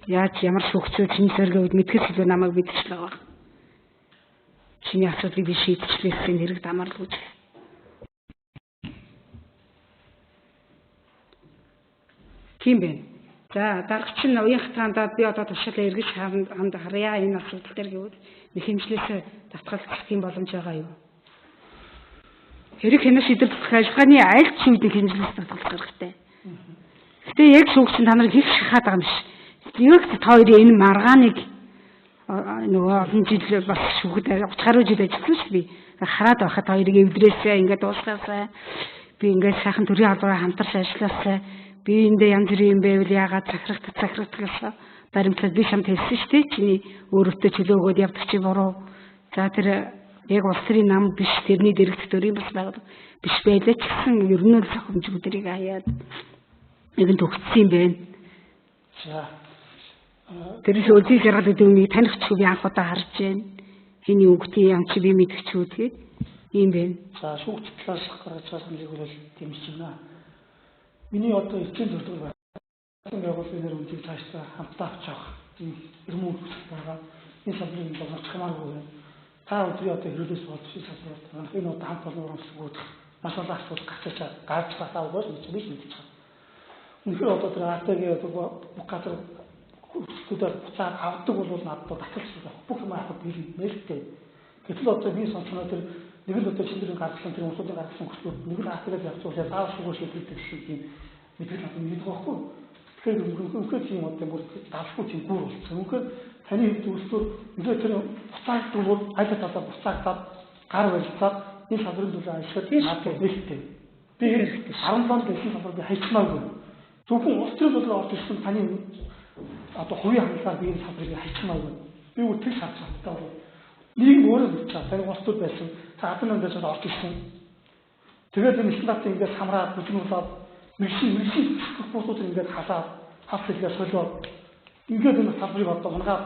Яаж ямар шүүгчүүд чинь зэрэг үед мэдгэс илүү намайг мэдчихлээ баг. Чиний асуудлыг би шийдчихлээсийн хэрэг дамарлууж. Тийм бэ. За даргач нь уян хатгаандаа би одоо тушаалаа эргэж ханд харъя энэ асуудал дээр гэвэл нэхэмжлээсээ татгалзах тийм боломж байгаа юу? Хэрэг хянах шийдвэрлэх ажиллагааны аль ч үед нэхэмжлээс татгалзах хэрэгтэй. Гэтэ яг шүүгч та нарыг хийх шахаад байгаа юм биш. Яг та хоёрын энэ маргааныг нөгөө олон жил бас шүүхэд 30 гаруй жил ажилласан шүү би. Хараад байхад хоёрыг эвдрээсээ ингээд дуусгаасаа би ингээд сайхан төрийн албаараа хамтарч ажилласаа Би эндээ янз бүрийн юм байвал яагаад захирагдах баримтлал би шамт хэлсэн шүү дээ. Чиний өөрөөсөө чөлөөгөөд явдаг чи буруу. За тэр яг улс төрийн нам биш тэрний дэрэгдэх төрийн бас байгууллага биш байлаа ч гэсэн ерөнхий зохимжуудыг хаяад нэгэн төгссөн юм байна. За тэр их өлзий жаргал гэдэг үнийг таних ч би анх удаа харж байна. Хиний үгтийн юм чи би мэдчих үү тэгээд ийм байна. За шүүгч талаас гаргаж байгаа саналыг бол дэмжиж байна. Миний одоо эцсийн зөвлөгөө байна. Байгууллагын нэр үнэлийг цаашдаа хамтдаа авч явах ийм эрмүү хүсэл байгаа. Энэ салбарын боловч хамаагүй байна. Та өдрийн одоо хэрэглээс болж шиг салбарт энэ удаа хамт олон урамсгууд маш олон асуудал гарч байгаа бол гэж мэдэж байна. Үнэхээр одоо тэр АТГ бүх газар хүсэлтүүдээр буцаад авдаг бол надад татгалж байгаа. Бүх юм авах нээлттэй. Гэтэл одоо би сонцгоноо тэр нэг л одоо шинжлэх гаргасан тэр усуудын гаргасан хүслүүд нэг л АТГ явуулаад заавал шугуур шийдвэрлэх гэсэн юм мэдрэл авах нэг байхгүй. Тэгэхээр үнэхээр тийм одоо бүр даалгавар тийм гүр болсон. Үнэхээр таны зүйлсээр ингээд тэр буцаагдсан бол хайдаа талаа буцаагдаад гар барилцаад энэ салбарын төлөө ажиллахад надад нээлттэй. Би 17 дэсэн салбар би хайчмаагүй. Зөвхөн улс төрийн төлөө орж ирсэн таны одоо хувийн хангалтаар би энэ салбарыг хайчмаагүй. Би үтгэж харж чаддаг бол нэг өөрөө хэлж байгаа. Таны улс төр байсан. Та адны өндөөс орж ирсэн. Тэгээд энэ стандартыг ингээд хамраад бүжгнүүлээд мэрэгшин буудууд ингээд халаад хавц хэлгээ солиод ингээд энэ салбарыг одоо унгаад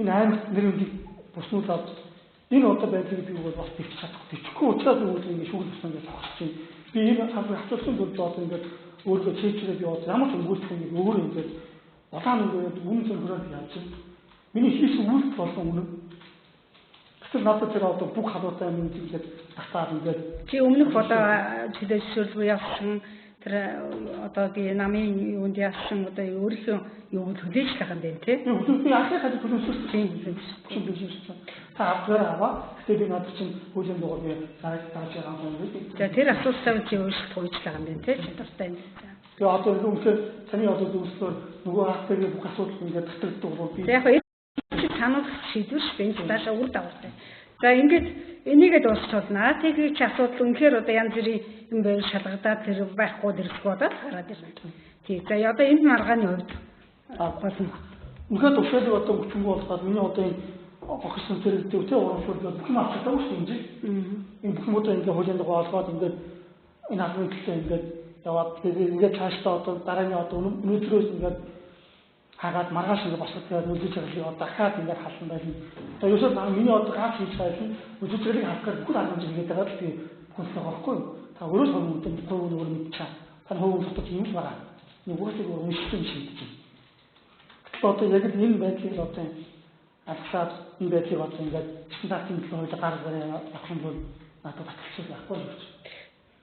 энэ аймагт нэр үндийг буснуулаад энэ одоо байдлыг би бол бас бич чадахгүй. Тэхгүй учраас үүнийг шүүгэл тусан гэж тохиолж байна. Би энэ салбарын хацуулсан төлөв одоо ингээд өөрөө чийчрээ би одоо ямар ч өнгөрөх юм өөр ингээд улаан өнгөрөөд үнэн зөвхөн яаж чинь миний хийсэн үйлс болсон үнэн. Гэтэл надад тэр одоо бүх халуутай юм ингээд татаад ингээд чи өмнөх одоо чөлөөшөлгүй явсан тэр одоогийн намын юунд яасан одоо өөрийнхөө юуг төлөөлж байгаа юм байна тий. Би ахлахад төлөвлөсөн. Та авгаар аваа. Тэгээд би надад чинь хуулийн дугаар би гараж байгаа юм байна. За тэр асуултаа чи өөрчлөлт хийж байгаа юм байна тий. Чадвартай юм. Тэгээ одоо үнэхээр таны одоо зөвлөсөөр нөгөө ахлагийн бүх асуудал ингээд татагддаг бол би яг танах шийдвэр шүү дээ. Даашаа үр дагавартай. За ингээд энийгээ дуусчихлаа. Тэгээд чи асуудал үнэхээр одоо янз бүрийн юм байр шалгадаад тэр байхгүй дэрсгүй удаад гараад ирсэн. Тий. За одоо энэ маргааны хувьд болсон. Үнэхээр төвшөлөг одоо хүчнгүй болоод миний одоо энэ бохирсон зэрэгтэй тий урамшуулдаг бүх юм авчихсан шүү дээ. Энэ бүх юмудаа ингээд хуулийн дугаар олгоод ингээд энэ албан төлөө ингээд яваад тэгээд ингээд цаашдаа одоо дараагийн одоо өнөөдрөөс ингээд хагаад маргааш ингээд босгоод үлдэж байгаа одоо дахиад ингээд халсан байсан. Одоо ерөөсөө миний одоо гац хийж байсан үлдэжлийг авахаар бүх арга хэмжээ хийгээд байгаа л би бүхэлдээ байхгүй. Та өөрөө хүмүүстэн хувь өөр мэдчихэе. Та хувь дотор юм л байгаа. Нөгөөсөө уншсан шийдэж байна. Гэтэл одоо яг л энэ байдлыг одоо алсаад энэ байдлыг одоо ингээд стандартын төлөө хууль гаргаж авах юм бол надад баталчих байхгүй юм.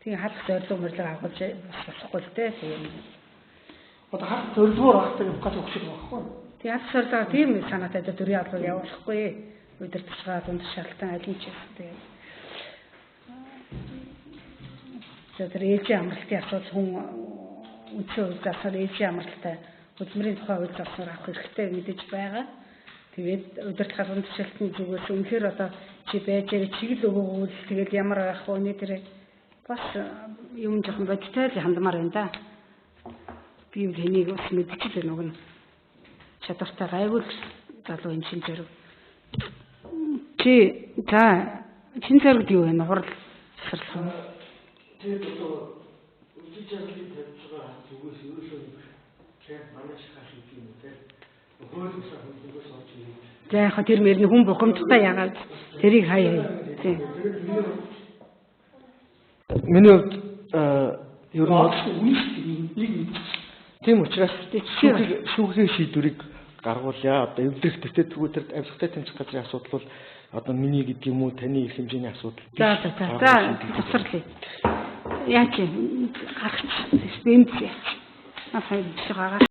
Тэгээ халах зорилго мөрлөг агуулж болохгүй л дээ. Тийм. Одоо халах зорилгоор авах гэж өгч байгаа байхгүй. Тэгээ халах зорилгоо тийм санаатай төрийн албаг явуулахгүй. Удирдлагын дунд шалтгаан аль нь ч гэдэг. Тэр ээлжийн амралтын асуудал хүн үндсэн хувьд асар ээлжийн амралттай хөдөлмөрийн тухай хууль зохиолоор авах хэрэгтэй мэдэж байгаа. Тэгээд удирдлагын дунд шалтгааны зүгээс үнэхээр одоо чи байж чиг л өгөөгөл тэгээд ямар байх вэ нэ тэр бас юм жоохон бодтой л хандмаар байна да. Би юм хэнийг бас мэдчихлээ нөгөө чадвартай гайгүй залуу юм шин зэрэг. Чи за шин зэрэг юу вэ? Хурал сарлах. Тэгээд одоо үжиж явдлыг тавьж байгаа зүгээс ерөөсөө тэр манайш хашиг юм те. Хөөсөө хөнгөөс орж ирээ. За яг тэр мөрний хүн бухимдтай яагаад тэрийг хаяа. Тийм. Миний хувьд ер нь тийм учраас шүүхийн шийдвэрийг гаргуулъя. Одоо эвдэрх төстэй төвөөр авилгатай тэмцэх газрын асуудал бол одоо миний гэдэг юм уу таны их хэмжээний асуудал. За тусарлаа. Яач гарах юм бэ? Насаа байгаа.